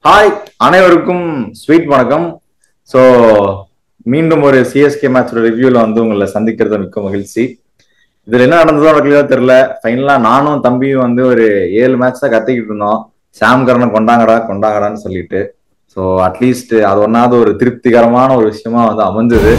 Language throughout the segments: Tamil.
ஹாய், அனைவருக்கும் ஸ்வீட் வணக்கம். ஸோ மீண்டும் ஒரு சிஎஸ்கே மேட்சோட ரிவ்யூல உங்களை சந்திக்கிறது மிக்க மகிழ்ச்சி. இதுல என்ன நடந்ததோ எனக்கு தெரியல. ஃபைனலா நானும் தம்பியும் ஒரு 7 மேட்ச் தான் கத்திக்கிட்டு இருந்தோம். சாம் கரனை கொண்டாங்கடான்னு சொல்லிட்டு. ஸோ அட்லீஸ்ட் அது ஒன்னாவது ஒரு திருப்திகரமான ஒரு விஷயமா அமைஞ்சது.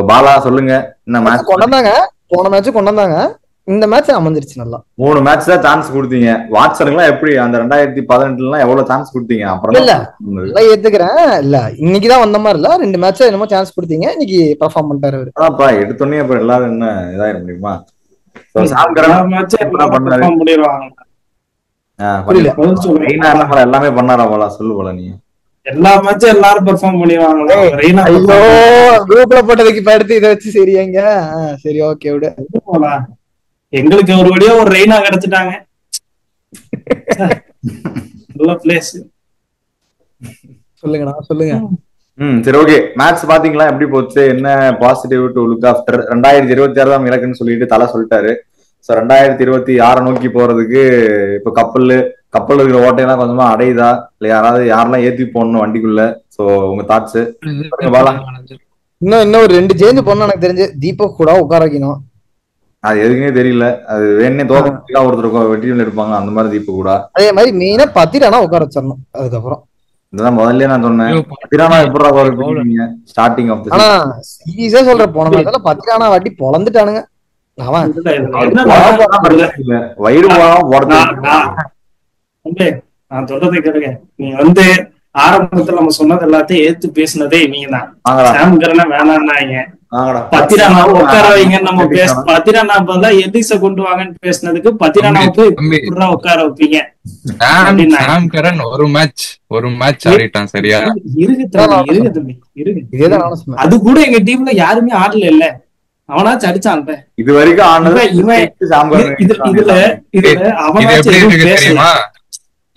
பாலா சொல்லுங்க, என்ன மேட்ச் கொண்டாங்க? போன மேட்ச் கொண்டாங்க, இந்த மேட்ச் அமைஞ்சிருச்சு. நல்லா 3 மேட்ச் தான் சான்ஸ் கொடுத்தீங்க. வாட்ஸனுக்குலாம் எப்படி அந்த 2018 எவ்வளவு சான்ஸ் கொடுத்தீங்க? அப்புறம் இல்ல ஏத்துக்கிறேன், இல்ல இன்னைக்குதான் வந்த மாதிரி இல்ல, 2 மேட்ச் என்னமோ சான்ஸ் கொடுத்தீங்க, இன்னைக்கு பெர்ஃபார்ம் பண்ணிட்டாரு. அதான்ப்பா எடுத்தோடனே அப்புறம் எல்லாரும் என்ன இதாயிட முடியுமா? எல்லாமே பண்ணாரா போல? சொல்லு போல நீ எல்லா மேட்சும் எல்லாரும் பெர்ஃபார்ம் பண்ணிடுவாங்களா? குரூப்ல போட்டதுக்கு இப்ப எடுத்து இதை வச்சு சரியாங்க. சரி, ஓகே விடு. எங்களுக்கு ஒரு வழியா ஒரு ரெய்னா கிடைச்சிட்டாங்க. நல்ல பிளேஸ். சொல்லுங்கண்ணா, சொல்லுங்க. சரி, ஓகே. மேட்ச் பாத்தீங்களா? எப்படி போச்சு? என்ன பாசிட்டிவ் டு லுக் ஆஃப்டர்? 2026 இலக்குன்னு சொல்லிட்டு தலை சொல்லிட்டாரு. ஸோ 2026 நோக்கி போறதுக்கு இப்ப கப்பல் இருக்கிற ஓட்டையெல்லாம் கொஞ்சமா அடையுதா? இல்ல யாரெல்லாம் ஏத்தி போடணும் வண்டிக்குள்ள? சோ உங்க தாட்ஸ் இன்னும் ஒரு 2 சேஞ்ச் பண்ணணும். எனக்கு தெரிஞ்சு தீபக் கூட உட்கார வைக்கணும். அது எதுக்குன்னே தெரியல. அது வேணே தோக்கா ஒருத்தர் வெற்றியில் இருப்பாங்க, அந்த மாதிரி தீபக் கூட. அதே மாதிரி மெயினா பத்திரானா உட்கார வச்சிடணும். அதுக்கப்புறம் இதுதான் முதல்ல நான் சொன்னேன். பத்திரானா எப்படி ஸ்டார்டிங் ஆஃப் ஆனா சீரியஸா சொல்ற, போன மேட்ச்ல பத்திரானா வாட்டி பொழந்துட்டானுங்க. வயிறு நான் சொல்றதை கேளுங்க. நீ ஆரம்பத்துல நம்ம சொன்னது எல்லாத்தையும் ஏத்து பேசினதே நீங்க தான். சாம் கரனை வேணான்னாங்க, பத்திரானா உட்கார வைங்க நம்ம பத்திரானா பதிலா எலிச கொண்டு வாங்கன்னு பேசினதுக்கு பத்திரானாவுக்கு உட்கார வைப்பீங்க. ஒரு மேட்ச் ஆடிட்டான். சரியா இருக்கு தம்பி, இருக்கு. அது கூட எங்க டீம்ல யாருமே ஆடல இல்ல. அவனாச்சும் அடிச்சான். இது வரைக்கும்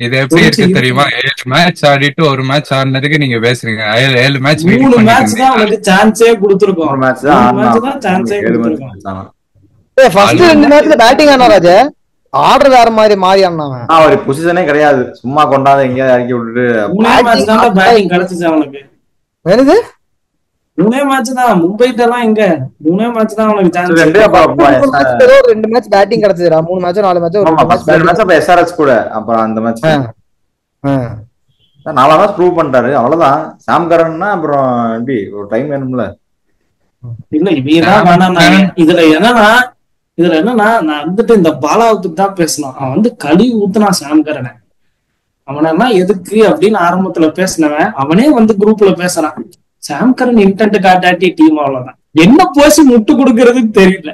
இது எப்படி இருக்கு தெரியுமா? 7 மேட்ச் ஆடிட்டு ஒரு மேட்ச் ஆடினதுக்கு நீங்க பேசுறீங்க. 7 மேட்ச் 3 மேட்ச் தான் அவனுக்கு சான்ஸே கொடுத்திருக்கோம். மேட்ச் தான் சான்ஸே கொடுத்திருக்கோம். ஃபர்ஸ்ட் 2 மேட்ச்ல பேட்டிங் ஆனா ராஜா ஆர்டர் வேற மாதிரி ஆனான். ஒரு பொசிஷனே கிடையாது, சும்மா கொண்டாந்து எங்கேயாவது இறக்கி விட்டுட்டு. 3 மேட்ச் தான் பேட்டிங் கிடைச்சிச்சு அவனுக்கு. என்னது 3 மேட்ச் தான்? மும்பைட்ட எல்லாம் எங்க 3 மேட்ச் தான் அவனுக்கு சான்ஸ். 2 மேட்ச் பேட்டிங் கிடைச்சதுடா. 3 மேட்ச் 4 மேட்ச் எஸ்ஆர்எஸ் கூட. அப்புறம் அந்த மேட்ச் 4 மேட்ச் ப்ரூவ் பண்ணிட்டாரு. அவ்வளவுதான். சாம் கரன்னா அப்புறம் எப்படி ஒரு டைம் வேணும்ல. இல்ல இவதான் வேணாம். இதுல என்னன்னா நான் இந்த பாலாவுக்கு தான் பேசணும். அவன் கழுவி ஊத்துனா சாம் கரனை. அவனெல்லாம் எதுக்கு அப்படின்னு ஆரம்பத்துல பேசினவன் அவனே குரூப்ல பேசுறான். சாம் கரன் இன்டென்ட் காட்டாட்டி டீம் அவ்வளவுதான். என்ன போசி முட்டு கொடுக்கறதுன்னு தெரியல.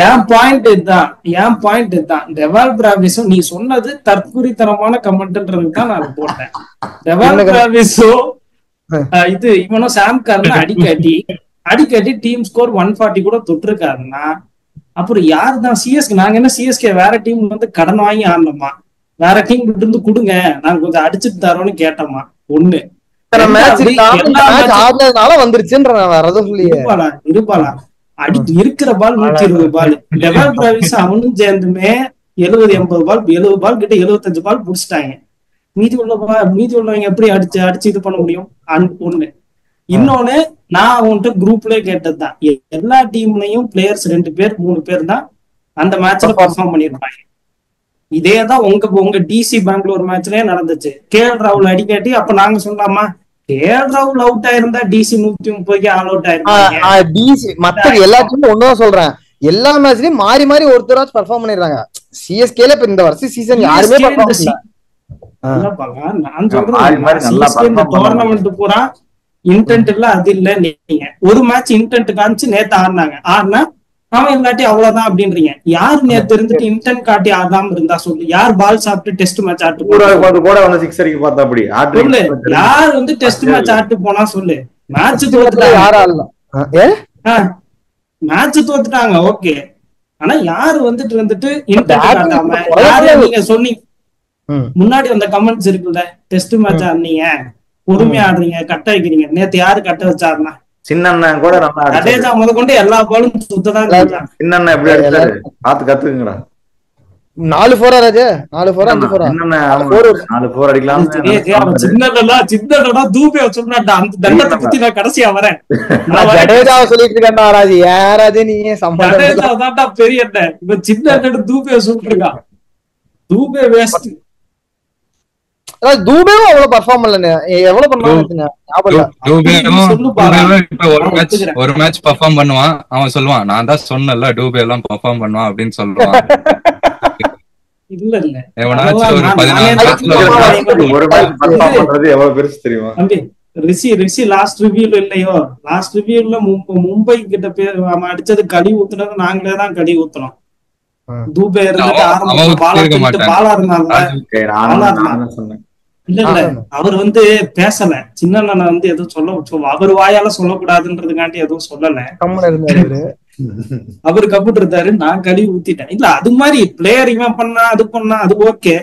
என் பாயிண்ட் இதுதான். டெவால் பிராவிஸும் நீ சொன்னது தற்குறித்தனமான கமெண்ட்ன்றதுக்கு தான் நான் போட்டேன். டெவால் பிராவிஸோ இவனும் சாம் கரன் அடிக்கடி டீம் ஸ்கோர் 140 கூட தொட்டிருக்காருன்னா அப்புறம் யாரு தான் சிஎஸ்கே? நாங்க என்ன சிஎஸ்கே வேற டீம் கடன் வாங்கி ஆடணுமா? வேற டீம் கிட்ட இருந்து கொடுங்க, நாங்க கொஞ்சம் அடிச்சுட்டு தரோம்னு கேட்டோமா? ஒண்ணு இருப்பாளா இருக்கிற பால் 120 பால். டெவால் பிராவிஸ் அவனும் சேர்ந்துமே 70-80 பால் 70 பால் கிட்ட 75 பால் புடிச்சிட்டாங்க. மீதி உள்ளவங்க எப்படி அடிச்சு இது பண்ண முடியும்? ஒண்ணு. இன்னொன்னு, நான் அவன்கிட்ட குரூப்ல கேட்டதுதான், எல்லா டீம்லயும் பிளேயர்ஸ் 2 பேர் 3 பேர் தான் அந்த மேட்ச்ல பெர்ஃபார்ம் பண்ணிருப்பாங்க. இதேதான் உங்க டிசி பெங்களூர் மேட்ச்லயே நடந்துச்சு. கேஎல் ராகுல் அடிக்காட்டி அப்ப நாங்க சொல்லாமா? கேஎல் ராகுல் அவுட் ஆயிருந்தா டிசி 130 ஆல் அவுட் ஆயிருந்தாங்க. எல்லா டீமும் ஒண்ணுதான் சொல்றேன். எல்லா மேட்ச்லயும் மாறி மாறி ஒருத்தராச்சும் பெர்ஃபார்ம் பண்ணிடுறாங்க. சிஎஸ்கேல இப்ப இந்த வருஷம் சீசன் யாருமே நான் சொல்றேன், இந்த டோர்னமெண்ட் பூரா இன்டென்ட் இல்ல, அது இல்ல. நீங்க ஒரு மேட்ச் இன்டென்ட் காமிச்சு நேத்து ஆடினா அவன் இல்லாட்டி அவ்வளவுதான் அப்படின்றீங்க. யாரு நேத்து இருந்துட்டு இன்டென்ட் காட்டி ஆடாம இருந்தா சொல்லு. யார் பால் சாப்பிட்டு டெஸ்ட் மேட்ச் ஆட்டு யார் டெஸ்ட் மேட்ச் ஆட்டு போனா சொல்லு. மேட்ச் தோத்துட்டாங்க, ஓகே. ஆனா யாரு வந்துட்டு இன்டென்ட் காட்டாம யாரு நீங்க சொன்னீங்க முன்னாடி அந்த கமெண்ட்ஸ் இருக்குல்ல, டெஸ்ட் மேட்ச் ஆடுனீங்க, பொறுமையா ஆடுறீங்க, கட்ட வைக்கிறீங்க. நேத்து யாரு கட்ட வச்சாருன்னா சின்ன அண்ணன் கூட நல்லா ஜடேஜா முத கொண்டு எல்லா பாலும் சுத்ததான் செஞ்சாங்க. சின்ன அண்ணன் எப்படி அடிச்சாரு பார்த்து கத்துக்குங்கடா. 4 4 ராஜா, 4 4 5 4 4 4 அடிக்கலாம். சின்னடா தூபே சொன்னாடா, அந்த தண்டத்தை பத்தி நான் கடைசியா வரேன். ஜடேஜாவை சொல்லிட்டு இருக்கேன்டா ராஜி. ஏன் ராஜி நீங்க ஜடேஜா தான்டா பெரிய அண்ணன். இப்ப சின்ன தூபே சொல்லிருக்கான். தூபே வேஸ்ட். தூபேவும் அவ்வளவு பெர்ஃபார்ம் பண்ணல. எவ்வளவு பண்ணாங்க ஒரு மேட்ச் பெர்ஃபார்ம் பண்ணுவான், அவன் சொல்லுவான் நான் தான் சொன்னல டூபே எல்லாம் பெர்ஃபார்ம் பண்ணுவான் அப்படின்னு சொல்லுவான். இல்ல இல்ல எவனாச்சும் ஒரு 14 ஒரு மேட்ச் பெர்ஃபார்ம் பண்றது எவ்வளவு பெருசு தெரியுமா? ரிஷி லாஸ்ட் ரிவ்யூல இல்லையோ, லாஸ்ட் ரிவ்யூல மும்பை கிட்ட பேர் அடிச்சது கடி ஊத்துனது நாங்களே தான் கடி ஊத்துனோம். தூபே இருந்துட்டு பாலா இருந்தாங்க. இல்ல இல்ல அவர் பேசல. சின்ன எதுவும் சொல்ல, அவர் வாயால சொல்லக்கூடாதுன்றதுக்காண்டி எதுவும் சொல்லல. அவரு கப்புட்டு இருந்தாரு, நான் கழுவி ஊத்திட்டேன். இல்ல அது மாதிரி பிளேயர் இவன் பண்ணா அது ஓகே.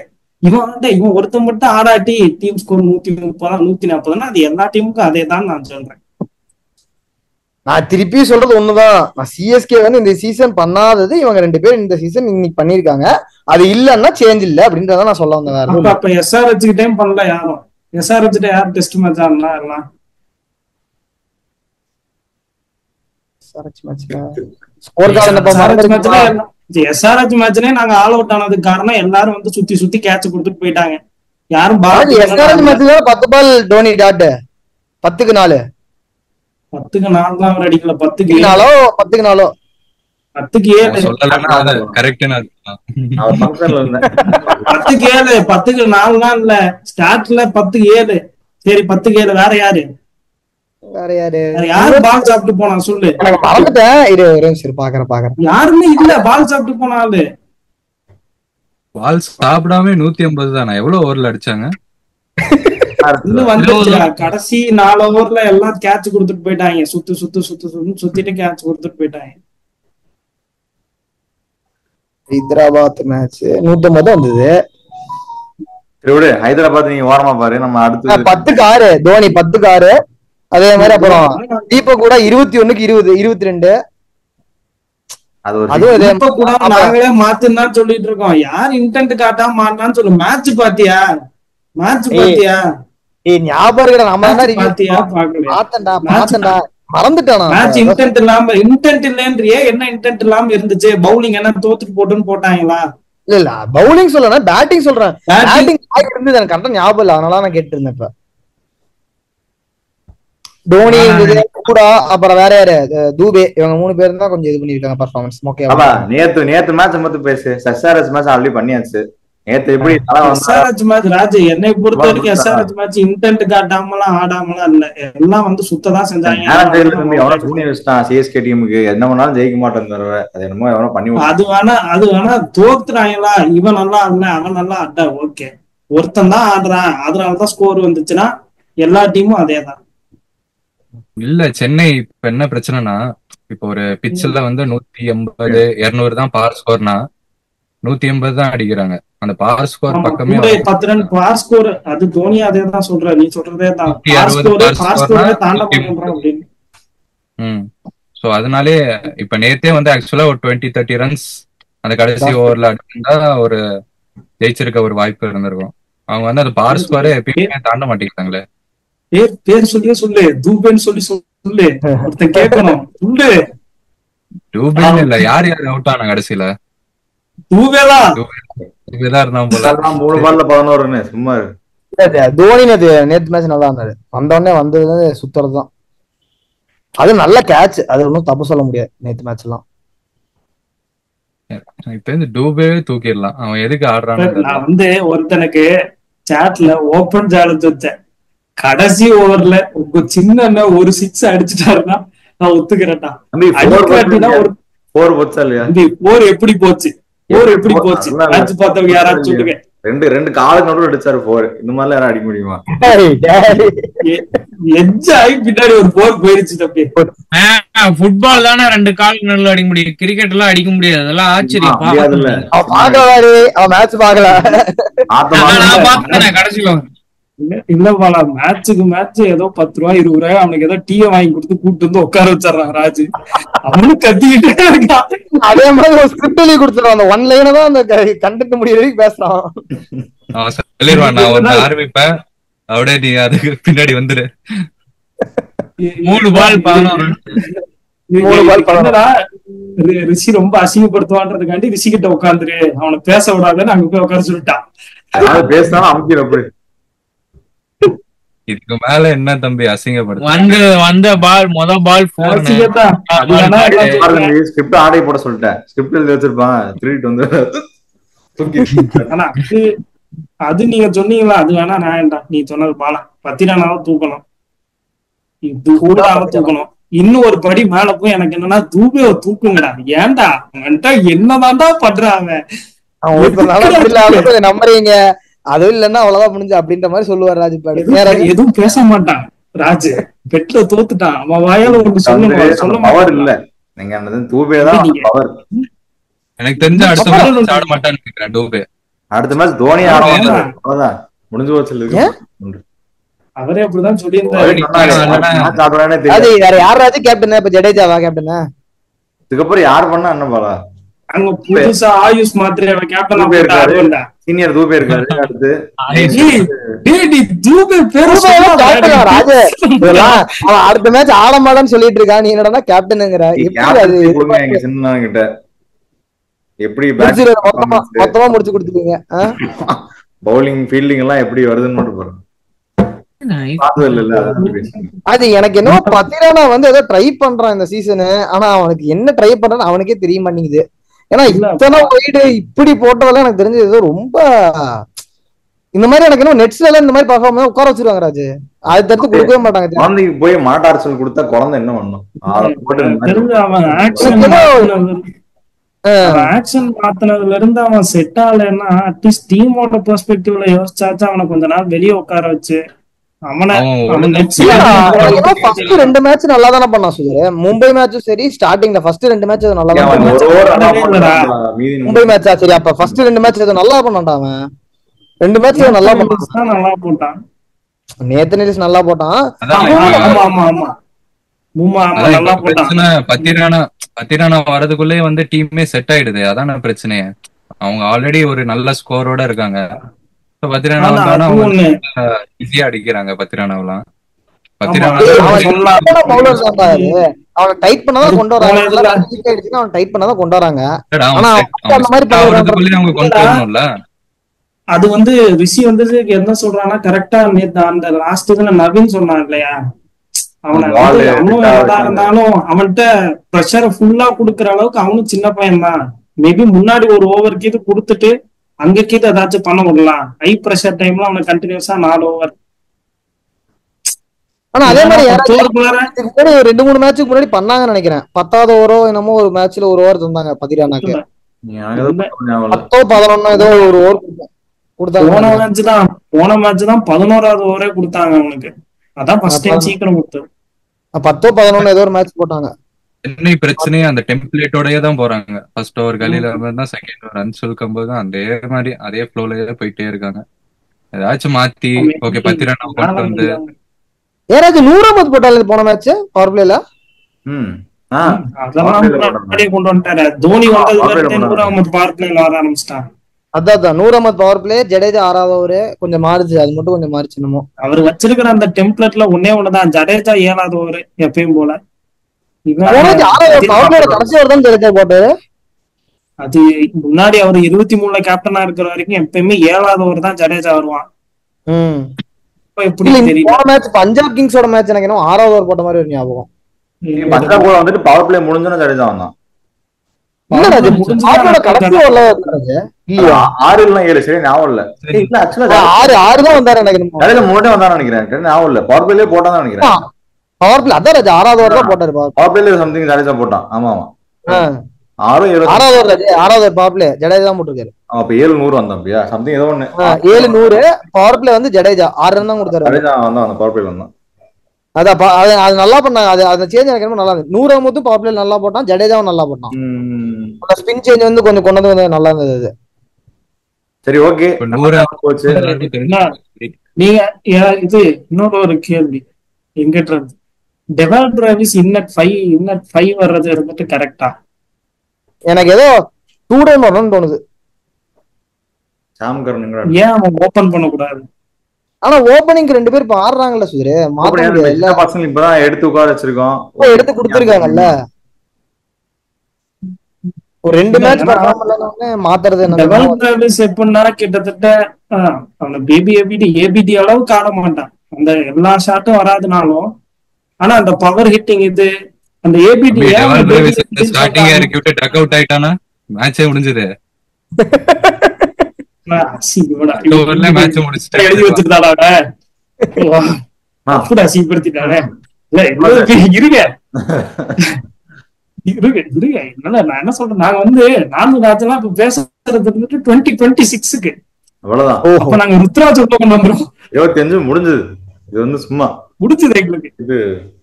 இவன் ஒருத்தன் மட்டும் ஆடாட்டி டீம் ஸ்கோர் 130 140, அது எல்லா டீமுக்கும் அதே தான் நான் சொல்றேன். நான் திருப்பி சொல்றது ஒண்ணுதான், நான் சிஎஸ்கே இந்த சீசன் பண்ணாதது இவங்க 2 பேரும் இந்த சீசன் இன்னைக்கு பண்ணிருக்காங்க. அது இல்லன்னா சேஞ்ச் இல்ல அப்படின்றத நான் சொல்ல வந்தேன். அப்ப எஸ்ஆர்ஹெச் கிட்டயும் பண்ணல யாரும். எஸ்ஆர்ஹெச் கிட்ட யாரும் டெஸ்ட் மேட்ச் ஆடனா எல்லாம் எஸ்ஆர்ஹெச் மேட்ச்லயே நாங்க ஆல் அவுட் ஆனதுக்கு காரணம் எல்லாரும் சுத்தி சுத்தி கேட்ச் கொடுத்துட்டு போயிட்டாங்க. யாரும் எஸ்ஆர்ஹெச் மேட்ச்ல 10 பால் டோனி டாட் 10க்கு 4 10க்கு 4 தான் அவர் அடிக்கல. 10க்கு 4 10க்கு 4 10க்கு 7 கரெக்ட். 10க்கு 7 10க்கு 4 தான் இல்ல ஸ்டார்ட்ல 10க்கு 7. சரி 10க்கு 7 வேற யாரு யாரு பால் சாப்பிட்டு போனா சொல்லு. மறந்துட்டேன், இரு ஒரு நிமிஷம் பாக்குறேன். யாருமே இல்ல பால் சாப்பிட்டு போனாலு. பால் சாப்பிடாம 150 தானே எவ்வளவு ஓவர்ல அடிச்சாங்க? இன்னும் வந்துருச்சு கடைசி 4 ஓவர்ல எல்லாம் கேட்ச் கொடுத்துட்டு போயிட்டாங்க. சுத்திட்டு கேட்ச் கொடுத்துட்டு போயிட்டாங்க. ஹைதராபாத் மேட்ச் 150 வந்தது. ஹைதராபாத் நீங்க ஓரமா பாரு. நம்ம அடுத்து 10க்கு 6 தோனி 10க்கு 6. அதே மாதிரி அப்புறம் தீபக் கூட 21க்கு 20 22. நாங்களே மாத்துன்னு சொல்லிட்டு இருக்கோம். யார் இன்டென்ட் காட்டாம மாட்டான்னு சொல்லு. மேட்ச் பாத்தியா? ஞாபகம் இருக்கா? நம்ம மறந்துட்டானா? Match intend இல்லன்றியே. என்ன இன்டென்ட் இல்லாம இருந்துச்சு? பவுலிங் என்ன தோத்துட்டு போட்டுன்னு போட்டாங்களா? இல்ல பவுலிங் சொல்லல, பேட்டிங் சொல்றேன். பேட்டிங் இருந்தது எனக்கு கரெக்டா ஞாபகம் இல்ல, அதனால நான் கேட்டு இருந்தேன். இப்ப தோனி கூட அப்புறம் வேற யாரு தூபே, இவங்க 3 பேரும் தான் கொஞ்சம் இது பண்ணிருக்காங்க பெர்ஃபார்மன்ஸ். ஓகே நேத்து மேட்ச் மட்டும் பேசு. எஸ்ஆர்ஹெச் மேட்ச் ஆல்ரெடி பண்ணியாச்சு. நேத்து எப்படி எஸ்ஆர்ஹெச் மேட்ச் ராஜ் என்னை பொறுத்த வரைக்கும் எஸ்ஆர்ஹெச் மேட்ச் இன்டென்ட் காட்டாமலாம் ஆடாமலாம் இல்ல, எல்லாம் சுத்ததான் செஞ்சாங்க. சிஎஸ்கே டீமுக்கு என்ன பண்ணாலும் ஜெயிக்க மாட்டேன். அது என்னமோ எவனோ பண்ணி அது வேணா தோத்துறாங்களா, இவன் நல்லா ஆடல அவன் நல்லா ஆட்டா ஓகே, ஒருத்தன் தான் ஆடுறான் அதனாலதான் ஸ்கோர் வந்துச்சுன்னா எல்லா டீமும் அதேதான். இல்ல சென்னை இப்ப என்ன பிரச்சனைனா, இப்ப ஒரு பிட்ச்ல 180 200 தான் பார் ஸ்கோர்னா 180 தான் அடிக்கிறாங்க. அந்த பார் ஸ்கோர் பக்கமே 10 ரன் பார் ஸ்கோர். அது தோனி அதே தான் சொல்ற, நீ சொல்றதே தான். பார் ஸ்கோர் தாண்ட மாட்டேங்கறான் அப்படி. சோ அதனாலே இப்ப நேத்தே ஆக்சுவலா ஒரு 20-30 ரன்ஸ் அந்த கடைசி ஓவர்ல அடிச்சா ஒரு ஜெயிச்சிருக்க ஒரு வாய்ப்பு இருந்திருக்கும். அவங்க அந்த பார் ஸ்கோரை எப்பயுமே தாண்ட மாட்டேங்கிறாங்களே. பேர் சொல்லியே சொல்லு, தூபேன்னு சொல்லு, ஒருத்தன் கேட்கணும் சொல்லு. தூபேன்னு இல்ல, யார் அவுட் ஆனா கடைசியில? தூபேதான் இருந்தான் போல. 3 பால்ல 11 சும்மா. தோனி நேத்து மேட்ச் நல்லா இருந்தாரு. வந்தோடனே வந்தது சுத்துறதுதான். அது நல்ல கேட்ச், அது ஒன்னும் தப்பு சொல்ல முடியாது. நேத்து மேட்ச் எல்லாம் இப்ப டூபேவே தூக்கிடலாம். அவன் எதுக்கு ஆடுறான்னு நான் ஒருத்தனுக்கு சாட்ல ஓபன் சேலஞ்ச் வச்சேன். கடைசி ஓவர்ல உங்க சின்ன ஒரு 6 அடிச்சுட்டாருன்னா நான் ஒத்துக்கிறேன்டா. போர் எப்படி போச்சு? மேட்ச் பார்த்தவங்க யாராச்சும் சொல்லுங்க. ரெண்டு காலுக்கு நடுவில் அடிச்சாரு 4. இந்த மாதிரிலாம் யாரும் அடிக்க முடியுமா? எஜ்ஜாயி பின்னாடி ஒரு 4 போயிருச்சு தம்பி. ஃபுட்பால் தானே 2 காலுக்கு நடுவில் அடிக்க முடியும், கிரிக்கெட் எல்லாம் அடிக்க முடியாது. அதெல்லாம் ஆச்சரியம். கடைசியில இல்லப்பாலா மேட்சுக்கு ஏதோ 10 ரூபாய் 20 ரூபாய் அவனுக்கு ஏதோ டீயை வாங்கி கொடுத்து கூப்பிட்டு வந்து உட்கார வச்சிடறான் ராஜு. அவனும் கத்திக்கிட்டே இருக்கான். அதே மாதிரி ஒரு ஸ்கிரிப்ட் எழுதி கொடுத்துருவான். அந்த 1 லைனை தான் அந்த கண்டென்ட் முடிய வரைக்கும் பேசுறான். சொல்லிடுவான், நான் ஒன்னு ஆரம்பிப்பேன், அப்படியே நீ அதுக்கு பின்னாடி வந்துரு. 3 பால் 11. ரிஷி ரொம்ப அசிங்கப்படுத்துவான்றதுக்காண்டி ரிஷி கிட்ட உட்காந்துரு, அவனை பேச விடாதுன்னு அங்க போய் உட்கார சொல்லிட்டான். பேசினாலும் அமைக்கிற இதுக்கு மேல என்ன தம்பி அசிங்கப்படுத்த? வந்த பால் பால் 4. ஸ்கிரிப்ட் ஆடை போட சொல்லிட்டேன். ஸ்கிரிப்ட் எழுதி வச்சிருப்பான், திருடிட்டு வந்து. ஆனா அது நீங்க சொன்னீங்களா, அது வேணா நான் நீ சொன்னது பாலா பத்திரானாவை தூக்கணும், தூடாவை தூக்கணும். இன்னும் ஒரு படி மேல போய் எனக்கு என்னன்னா தூபேவை தூக்குங்கடா. ஏன்டா என்னதான்டா பண்றாங்க நம்புறீங்க? அதுவும் இல்லன்னா அவ்வளவுதான் முடிஞ்சு அப்படின்ற மாதிரி சொல்லுவார் ராஜு. எதுவும் பேச மாட்டான் ராஜு, பெட்ல தோத்துட்டான். அவன் வாயால ஒண்ணு சொல்ல பவர் இல்ல. நீங்க தூபேதான் பவர். எனக்கு தெரிஞ்ச அடுத்த மேட்ச் ஆட மாட்டான்னு நினைக்கிறேன் டூபே. அடுத்த மேட்ச் தோனி ஆடுவாங்க, அவ்வளவுதான் முடிஞ்சு போச்சு. அவரே அப்படிதான் சொல்லியிருந்தாரு. வேற யார் ராஜு கேப்டன்? இப்ப ஜடேஜாவா கேப்டன்? இதுக்கப்புறம் யார் பண்ணா என்ன பாலா? அங்க புதுசா ஆயுஷ் மாத்திரை கேப்டன் சீனியர் தூபே இருக்காரு. அடுத்து அடுத்த மேட்ச் ஆட மாட்டான்னு சொல்லிட்டு இருக்கா, நீ என்னடா கேப்டனுங்கிற? எங்க சின்ன கிட்ட எப்படி மொத்தமா முடிச்சு கொடுத்துருக்கீங்க. பவுலிங் ஃபீல்டிங் எல்லாம் எப்படி வருதுன்னு மட்டும் பாருங்க. அது எனக்கு என்னவோ பத்திரானா ஏதோ ட்ரை பண்றான் இந்த சீசனு. ஆனா அவனுக்கு என்ன ட்ரை பண்றான்னு அவனுக்கே தெரிய மாட்டேங்குது. ஏன்னா இத்தனை ஒய்டு இப்படி போட்டதெல்லாம் எனக்கு தெரிஞ்சது ஏதோ ரொம்ப இந்த மாதிரி எனக்கு என்ன நெட்ஸ்ல எல்லாம் இந்த மாதிரி பர்ஃபார்மன்ஸ் உட்கார வச்சிருவாங்க ராஜு. அது தடுத்து கொடுக்கவே மாட்டாங்க. குழந்தைக்கு போய் மாட்டார்சல் கொடுத்தா குழந்தை என்ன பண்ணும்? ஆக்ஷன் மாத்தினதுல இருந்து அவன் செட் ஆகலன்னா அட்லீஸ்ட் டீமோட பெர்ஸ்பெக்டிவ்ல யோசிச்சாச்சும் அவனை கொஞ்ச நாள் வெளியே உட்கார வச்சு அவனை 2 மேட்ச் நல்லா தானே பண்ணான் சுதர். மும்பை மேட்சும் சரி, ஸ்டார்டிங்ல ஃபர்ஸ்ட் 2 மேட்ச் நல்லா தான். மும்பை மேட்சா சரி, அப்ப ஃபர்ஸ்ட் 2 மேட்ச் நல்லா பண்ணான்டா அவன். 2 மேட்ச் நல்லா போட்டான். நேத்து நிலேஷ் நல்லா போட்டான். பத்திரானா வரதுக்குள்ளே டீமே செட் ஆயிடுது. அதான பிரச்சனையே. அவங்க ஆல்ரெடி ஒரு நல்ல ஸ்கோரோட இருக்காங்க. பத்திரானா ஈஸியா அடிக்கிறாங்க. பத்திரானாவெல்லாம் அது ரிஷி என்ன சொல்றான்னா கரெக்டா அந்த லாஸ்ட் இதுல நவீன் சொன்னான் இல்லையா, இருந்தாலும் அவன்கிட்ட ப்ரெஷரை ஃபுல்லா குடுக்கற அளவுக்கு அவனும் சின்ன பையன் தான். மேபி முன்னாடி ஒரு ஓவருக்கு இது கொடுத்துட்டு அங்கக்கு ஏதாச்சும் பண்ண விடலாம். ஹை பிரஷர் டைம்ல அவனுக்கு கண்டினியூஸா 4 ஓவர். ஆனா அதே மாதிரி 2-3 மேட்சுக்கு முன்னாடி பண்ணாங்கன்னு நினைக்கிறேன். 10வது ஓவரோ என்னமோ ஒரு மேட்ச்ல 1 ஓவர் தந்தாங்க பத்திரானாக்கு. 10-11 ஏதோ ஒரு ஓவர் கொடுத்தாங்க. போன மேட்ச் தான் 11வது ஓவரே கொடுத்தாங்க அவனுக்கு. அதான் ஃபர்ஸ்ட் டைம் சீக்கிரம் கொடுத்தது. 10-11 ஏதோ ஒரு மேட்ச் போட்டாங்க. சென்னை பிரச்சனையே அந்த டெம்ப்ளேட்டோடயே தான் போறாங்க. ஃபர்ஸ்ட் ஓவர் கலியில தான் செகண்ட் ஓவர் ரன் சொல்லும்போது அதே மாதிரி அதே ஃப்ளோலயே போயிட்டே இருக்காங்க. ஏதாச்சும் மாத்தி ஓகே 10 ரன் கொண்டு வந்து யாராச்சும் 100 ரன் போட்டாங்க போன மேட்ச் பவர் பிளேல. கொண்டு வந்துட்டாரு தோனி வந்ததுக்கு 100 ரன் பவர் பிளேல வர ஆரம்பிச்சிட்டாங்க. அதான் 100 ரன் பவர் பிளே. ஜடேஜா 6வது ஓவர் கொஞ்சம் மாறுச்சு. அது மட்டும் கொஞ்சம் மாறுச்சு. என்னமோ அவர் வச்சிருக்கிற அந்த டெம்ப்ளேட்ல ஒண்ணுதான். ஜடேஜா 7வது ஓவர் எப்பயும் போல. அது முன்னாடி அவர் 23ல கேப்டனா இருக்கிற வரைக்கும் எப்பயுமே 7வது ஓவர் தான் ஜடேஜா வருவான். பஞ்சாப் கிங்ஸோட மேட்ச் எனக்கு 6வது ஓவர் போட்ட மாதிரி ஒரு ஞாபகம். பஞ்சாப் கூட வந்துட்டு பவர் பிளே முடிஞ்சோன்னா ஜடேஜா வந்தான். 6-7 சரி ஞாபகம் இல்ல. 6 தான் வந்தாரு நினைக்கிறேன். ஞாபகம் இல்ல. பவர் பிளே போட்டாதான் நினைக்கிறேன். பவர் பிளே அதான் 6வது ஓவர் தான் போட்டாரு. பவர் பிளேல சம்திங் ஜடேஜா போட்டான். ஆமா ஆமா ஆறாவது பவர் பிளே ஜடேஜா தான் போட்டிருக்காரு. அப்ப 7-100 வந்தாப்பியா சம்திங் ஏதோ ஒண்ணு. 7-100 பவர் பிளே வந்து ஜடேஜா 6 ரன் தான் கொடுத்தாரு. ஜடேஜா வந்தா அந்த பவர் பிளே வந்தான். அது நல்லா பண்ணாங்க. அது சேஞ்ச் எனக்கு நல்லா இருந்தது. 100 மட்டும் பவர் பிளே நல்லா போட்டான், ஜடேஜாவும் நல்லா போட்டான். ஸ்பின் சேஞ்ச் வந்து கொஞ்சம் கொண்டு வந்து நல்லா இருந்தது அது. சரி ஓகே நீங்க இது இன்னொரு ஒரு கேள்வி எங்கிட்ட டெவால் டிராவிஸ் இன்னட் 5 வர்றது இருந்துட்டு கரெக்டா? எனக்கு ஏதோ 2 டைம் வரணும்னு தோணுது. ஏன் அவன் ஓபன் பண்ண கூடாது? ஆனா ஓபனிங் 2 பேர் இப்ப ஆடுறாங்கல்ல சுதரே, மாத்த முடியல. பசங்க இப்பதான் எடுத்து உட்கார வச்சிருக்கோம், எடுத்து கொடுத்திருக்காங்கல்ல. ஒரு 2 மேட்ச் பரவாயில்லைன்னு மாத்துறது என்ன? டெவால் டிராவிஸ் எப்படின்னா கிட்டத்தட்ட அவன ஏபிடி அளவுக்கு ஆட மாட்டான். அந்த எல்லா ஷாட்டும் வராதுனாலும் ஆனா அந்த பவர் ஹிட்டிங் இது அந்த ஏபிடி ஸ்டார்டிங் இறக்கி விட்டு டக் அவுட் ஆயிட்டானா மேட்சே முடிஞ்சது. மேட்ச் முடிச்சிட்டு எழுதி வச்சிருந்தாடா அப்படி அசிங்கப்படுத்திட்டானே. இருங்க நான் என்ன சொல்றேன், நாங்க வந்து 4 மேட்ச்லாம் இப்ப பேசுறது வந்துட்டு 2026க்கு அவ்வளவுதான். அப்ப நாங்க ருத்ராஜ் உள்ள கொண்டு வந்துரும். 25 முடிஞ்சது. இது வந்து சும்மா முடிஞ்சது எங்களுக்கு. இது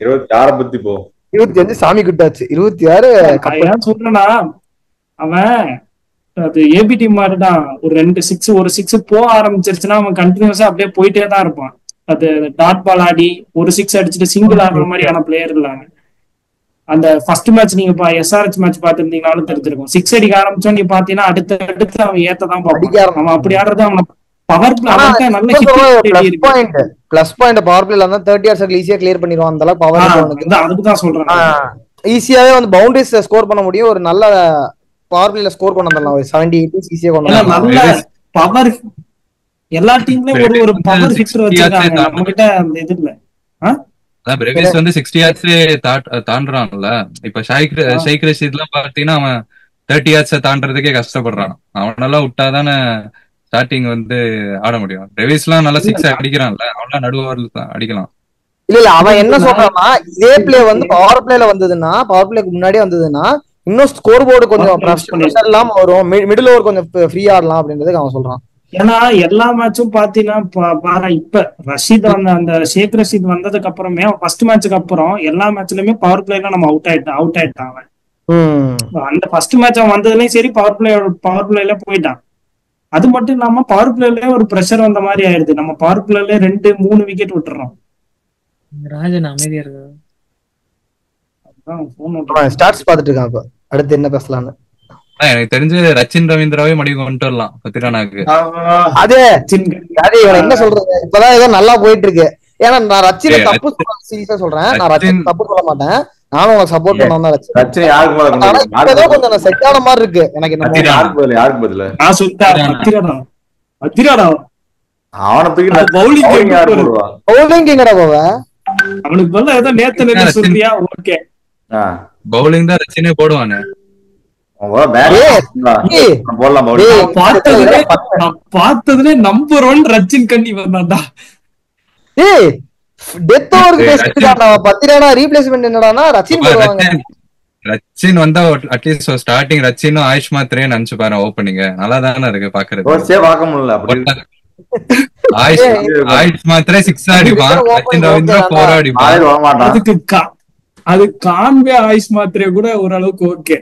26 பத்தி போ 25 சாமி குட்டாச்சு. 26 சொல்றேன்னா அவன் அது ஏபிடி மாதிரிதான். ஒரு 2 6 ஒரு 6 போக ஆரம்பிச்சிருச்சுன்னா அவன் கண்டினியூஸா அப்படியே போயிட்டே தான் இருப்பான். அது டாட் பால் ஆடி ஒரு 6 அடிச்சுட்டு சிங்கிள் ஆடுற மாதிரியான பிளேயர் இல்லாம. அந்த ஃபர்ஸ்ட் மேட்ச் நீங்க எஸ்ஆர்எச் மேட்ச் பாத்துருந்தீங்கனாலும் தெரிஞ்சிருக்கும். 6 அடிக்க ஆரம்பிச்சோம் நீ பாத்தீங்கன்னா அடுத்து அவன் ஏத்ததான் பார்ப்பான். அவன் அப்படி ஆடுறது அவன் பவர் நல்ல பிளஸ் பாயிண்ட் பவர் பிளேல இருந்தா 30 yards ஈஸியா கிளியர் பண்ணிடுவான். அந்த அளவுக்கு பவர் அதுக்குதான் சொல்றேன். ஈஸியாவே வந்து பவுண்டரிஸ் ஸ்கோர் பண்ண முடியும். ஒரு நல்ல பவர் பிளேல ஸ்கோர் கொண்டு வந்துடலாம். 70-80 ஈஸியா கொண்டு வரலாம். நல்ல பவர் எல்லா டீம்லயும் ஒரு பவர் ஹிட்டர் வச்சிருக்காங்க. நம்ம கிட்ட அந்த இது இல்ல. பிரேவிஸ் வந்து 60 yards தாண்டுறான்ல. இப்ப ஷைக் ரஷீத்லாம் பாத்தீங்கன்னா அவன் 30 yards தாண்டறதுக்கே கஷ்டப்படுறான். அவனெல்லாம் விட்டாதானே ஸ்டார்டிங் வந்து ஆட முடியும். பிரேவிஸ் எல்லாம் நல்லா 6 அடிக்கிறான்ல, அவன்லாம் நடுவர்ல அடிக்கலாம். இல்ல அவன் என்ன சொல்றான்னா இதே பிளே வந்து பவர் பிளேல வந்ததுன்னா, பவர் பிளேக்கு முன்னாடியே வந்ததுன்னா இன்னும் ஸ்கோர் போர்டு கொஞ்சம் ப்ரெஷர் இல்லாம வரும், மிடில் ஓவர் கொஞ்சம் ஃப்ரீயா ஆடலாம் அப்படின்றதுக்கு அவன் சொல்றான். ஏன்னா எல்லா மேட்சும் பாத்தீங்கன்னா இப்ப ரஷீத் அந்த ஷேக் ரஷீத் வந்ததுக்கு அப்புறமே ஃபர்ஸ்ட் மேட்சுக்கு அப்புறம் எல்லா மேட்ச்லயுமே பவர் பிளேல நம்ம அவுட் ஆயிட்டான் அவன். அந்த ஃபர்ஸ்ட் மேட்ச் அவன் வந்ததுலயும் சரி பவர் பிளேல போயிட்டான். அது மட்டும் இல்லாம பவர் பிளேல ஒரு பிரஷர் வந்த மாதிரி ஆயிடுது. நம்ம பவர் பிளேல 2-3 விக்கெட் விட்டுறோம். ராஜன் அமைதியா இருக்கு. ஸ்டார்ட்ஸ் பாத்துட்டு இருக்கான். இப்ப அடுத்து என்ன பேசலாம்னு எனக்கு தெரிஞ்சு ரச்சின் ரவீந்திராவே மடி கொண்டு வரலாம் பத்திரானாக்கு. அதே என்ன சொல்றது, இப்பதான் ஏதோ நல்லா போயிட்டு இருக்கு. ஏன்னா நான் ரச்சினை தப்பு சீரியஸா சொல்றேன். நான் ரச்சின் தப்பு சொல்ல மாட்டேன். நானும் உங்களுக்கு சப்போர்ட் பண்ணா ரச்சின் ஏதோ கொஞ்சம் செட் ஆன மாதிரி இருக்கு எனக்கு. யாருக்கு பதில நான் சொல்லிட்டேன் பவுலிங் எங்கடா போவ? அவனுக்கு பதிலா ஏதோ நேத்து சொல்றியா? ஓகே பவுலிங் தான் ரச்சினே போடுவானே. பார்த்ததுல நம்பர் 1 ரச்சின் கண்ணி வந்தான்டா. ரச்சின் வந்தா அட்லீஸ்ட் ஸ்டார்டிங் ரச்சினும் ஆயுஷ் மாத்திரே நினைச்சு பாரு. ஓப்பனிங் நல்லா தானே இருக்கு பாக்குறது. ஆயுஷ் மாத்திரே 6 அடிப்பான், ரச்சின் ரவீந்திரா 4 அடிப்பான். அது கான்வே ஆயுஷ் மாத்திரே கூட ஓரளவுக்கு ஓகே.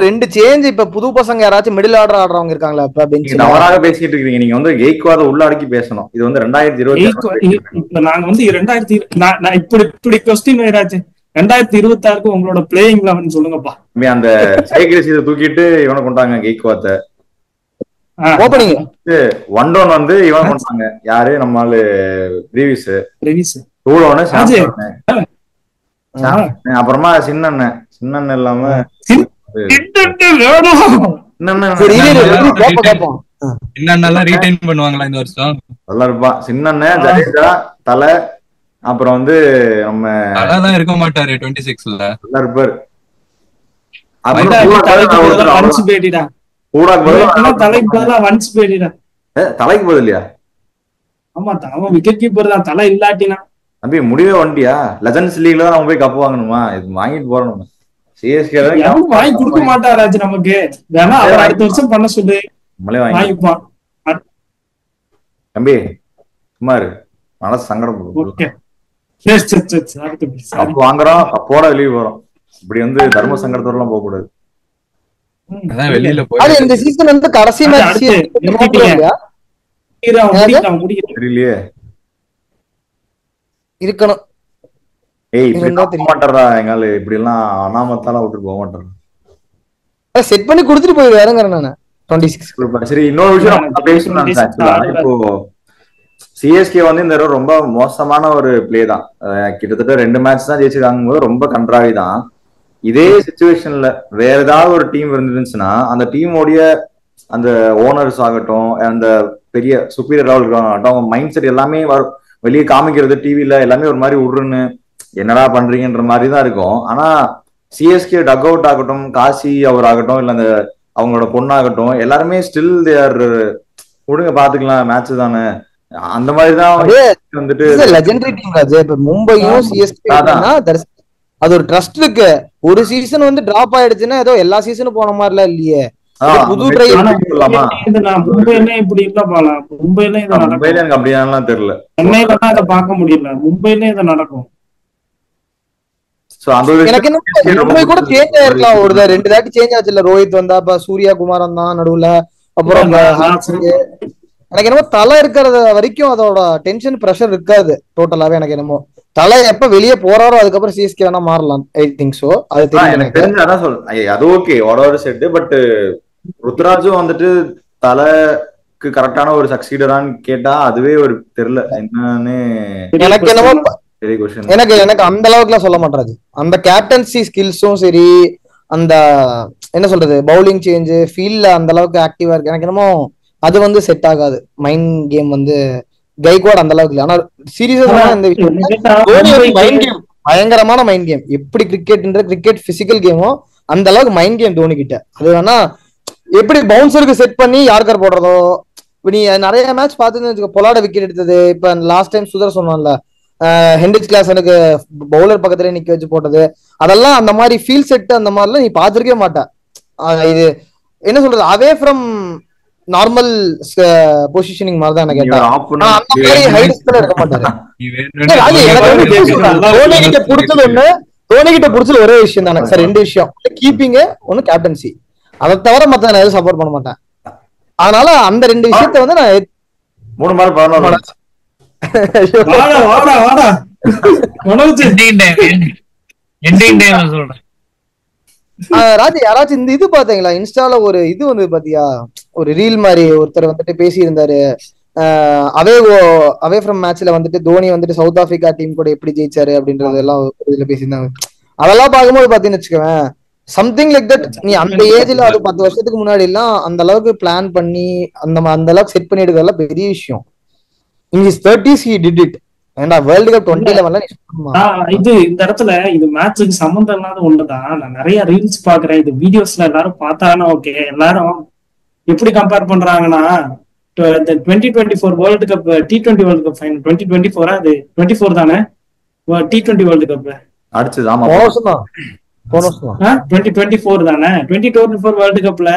ரெண்டு சேஞ்ச். இப்ப புது பசங்க யாராச்சும் மிடில் ஆர்டர் ஆடுறவங்க இருக்காங்களா? தவறாக பேசிட்டு இருக்கீங்க. நீங்க வந்து கெய்க்வாத உள்ள அடக்கி பேசணும். இது வந்து 2020 நாங்க வந்து 2000 இப்படி கொஸ்டின் வேறாச்சு. 2026க்கு உங்களோட பிளேயிங் 11 சொல்லுங்கப்பா. அந்த சைக்கிள் இதை தூக்கிட்டு இவனை கொண்டாங்க கெய்க்வாத்த. ஓபனிங் 1-1 வந்து இவன் கொண்டாங்க. யாரு நம்மால பிரீவிஸ் 2-1 அப்புறமா சின்ன இல்லாம ரீடைன் பண்ணுவாங்களா இந்த வருஷம்? நல்லா இருப்பான் சின்ன ஜடேஜா தலை. அப்புறம் வந்து நம்ம அதான் இருக்க மாட்டாரு 26ல. நல்லா இருப்பாரு. தலைக்கு பதிலா தலைக்கு பதிலையா? ஆமா அவன் விக்கெட் கீப்பர் தான், தலை இல்லாட்டினா. தம்பி முடிவே வண்டியா? லெஜண்ட்ஸ் லீக்ல தான் நம்ம போய் கப்பு வாங்கணுமா? இது வாங்கிட்டு போறோம் நம்ம. சிஎஸ்கே யாரும் வாங்கி கொடுக்க மாட்டாராச்சு நமக்கு. வேணா அவர் அடுத்த வருஷம் பண்ண சொல்லு, நம்மளே வாங்கிப்பான். தம்பி சும்மாரு, மனசு சங்கடம். கப்பு வாங்குறோம், கப்போட வெளியே போறோம். இப்படி வந்து தர்ம சங்கடத்தோட எல்லாம் போக கூடாது. அதான் வெளியில அது போய் இந்த சீசன் வந்து கடைசி மேட்ச் தெரியலையே இருக்கணும். ஏய் இப்படி போக மாட்டாரா எங்கால, இப்படி எல்லாம் அனாமத்தால விட்டு போக மாட்டாரு. செட் பண்ணி கொடுத்துட்டு போயிருவாருங்க நானு 26. சரி, இன்னொரு விஷயம் இப்போ சிஎஸ்கே வந்து இந்த தடவை ரொம்ப மோசமான ஒரு பிளே தான். கிட்டத்தட்ட 2 மேட்ச் தான் ஜெயிச்சிருக்காங்க போது ரொம்ப கன்றாவி தான். இதே சிச்சுவேஷன்ல வேற ஏதாவது ஒரு டீம் இருந்துச்சுன்னா அந்த டீமோடைய அந்த ஓனர்ஸ் ஆகட்டும், அந்த பெரிய சுப்பீரியர் ஆகட்டும், அவங்க மைண்ட் செட் எல்லாமே வெளியே காமிக்கிறது டிவில எல்லாமே ஒரு மாதிரி உருன்னு என்னடா பண்றீங்கன்ற மாதிரி தான் இருக்கும். ஆனா சிஎஸ்கே டக் அவுட் ஆகட்டும், காசி அவர் ஆகட்டும், இல்ல அந்த அவங்களோட பொண்ணாகட்டும், எல்லாருமே ஸ்டில் தேர் விடுங்க பாத்துக்கலாம் மேட்ச் தானே அந்த மாதிரிதான் வந்துட்டு லெஜெண்டரி டீம் ராஜா. இப்ப மும்பையும் சிஎஸ்கே அது ஒரு ட்ரஸ்ட் இருக்கு. ஒரு சீசன் வந்து டிராப் ஆயிடுச்சுன்னா ஏதோ எல்லா சீசனும் போன மாதிரிலாம் இல்லையே. புது மும்பைல இப்படி இல்ல பாலா, மும்பைல எனக்கு அப்படியானலாம் தெரியல. சென்னையில தான் இதை பார்க்க முடியல, மும்பைல இதை நடக்கும். எனக்கு என்ன மும்பை கூட சேஞ்ச் ஆயிருக்கலாம், ஒரு 2 தாட்டி சேஞ்ச் ஆச்சு இல்ல. ரோஹித் வந்தா, இப்ப சூர்யா குமார் வந்தான் நடுவுல. அப்புறம் எனக்கு என்னமோ தலை இருக்கிற வரைக்கும் அதோட டென்ஷன் பிரஷர் இருக்காது டோட்டலாவே. எனக்கு என்னமோ தலை எப்ப வெளியே போறாரோ அதுக்கப்புறம் சிஎஸ்கே வேணா மாறலாம். I think so. அது தெரியும். அதான் சொல்றேன், அது ஓகே ஓட செட். பட் ருத்ராஜும் வந்துட்டு தலைக்கு கரெக்டான ஒரு சக்சீடரான்னு கேட்டா அதுவே ஒரு தெரியல என்னன்னு. எனக்கு என்னமோ எனக்கு அந்த அளவுக்குலாம் சொல்ல மாட்டாரு. அந்த கேப்டன்சி ஸ்கில்ஸும் சரி, அந்த என்ன சொல்றது பவுலிங் சேஞ்ச் ஃபீல்ட்ல அந்த அளவுக்கு ஆக்டிவா இருக்கு. எனக்கு என்னமோ அது வந்து செட் ஆகாது. மைண்ட் கேம் வந்து கைக்வாட் அந்த அளவுக்கு இல்லை. ஆனா சீரியஸா இந்த மைண்ட் கேம் பயங்கரமான மைண்ட் கேம். எப்படி கிரிக்கெட் பிசிக்கல் கேமோ அந்த அளவுக்கு மைண்ட் கேம் தோனி கிட்ட. அது வேணா எப்படி பவுன்சருக்கு செட் பண்ணி யார்கர் போடுறதோ. இப்ப நீ நிறைய மேட்ச் பார்த்து பொலாட விக்கெட் எடுத்தது. இப்ப லாஸ்ட் டைம் சுதர் சொன்னான்ல, ஹென்ரிச் கிளாஸ் எனக்கு பவுலர் பக்கத்துல நிக்க வச்சு போட்டது, அதெல்லாம் அந்த மாதிரி ஃபீல் செட் அந்த மாதிரிலாம் நீ பாத்துருக்கவே மாட்ட. இது என்ன சொல்றது அவே ஃப்ரம் நார்மல் பொசிஷனிங் மாதிரி தான் எனக்கு கேட்டா. அந்த மாதிரி ஹைட்ஸ்ல இருக்க மாட்டாரு. தோனி கிட்ட பிடிச்சது ஒண்ணு, தோனி கிட்ட பிடிச்சது ஒரே விஷயம் தானே சார், 2 விஷயம். கீப்பிங், ஒன்னு கேப்டன்சி. அதை தவிர மத்த நான் எதுவும் சப்போர்ட் பண்ண மாட்டேன். அதனால அந்த 2 விஷயத்த வந்து நான் 3 மாதிரி 11 சொல்றேன். ராஜி யாராச்சும் இந்த இது பாத்தீங்களா இன்ஸ்டால ஒரு இது வந்து பாத்தியா, ஒரு ரீல் மாதிரி ஒருத்தர் வந்துட்டு பேசி இருந்தாரு. அவே ஃப்ரம் மேட்ச்ல வந்துட்டு தோனி வந்துட்டு சவுத் ஆப்பிரிக்கா டீம் கூட எப்படி ஜெயிச்சாரு அப்படின்றது எல்லாம் இதுல பேசியிருந்தாங்க. அதெல்லாம் பார்க்கும்போது பாத்தீங்கன்னு வச்சுக்கவேன், சம்திங் லைக் தட். நீ அந்த ஏஜ்ல அது 10 வருஷத்துக்கு முன்னாடி எல்லாம் அந்த அளவுக்கு பிளான் பண்ணி அந்த அளவுக்கு செட் பண்ணி எடுக்கிறதெல்லாம் பெரிய விஷயம். In his 30s he did it. ஏண்டா வேர்ல்ட் கப் 2011 இது இந்த இடத்துல இது மேட்சுக்கு சம்பந்தம் இல்லாத ஒண்ணுதான். நான் நிறைய ரீல்ஸ் பாக்குறேன், இது வீடியோஸ்ல எல்லாரும் பார்த்தானா ஓகே. எல்லாரும் எப்படி கம்பேர் பண்றாங்கன்னா 2024 world cup T20 world cup final 2024 அது 24 தானே T20 வேர்ல்டு கப் அடிச்சது. ஆமா 2024 தானே. 2024 வேர்ல்டு கப்ல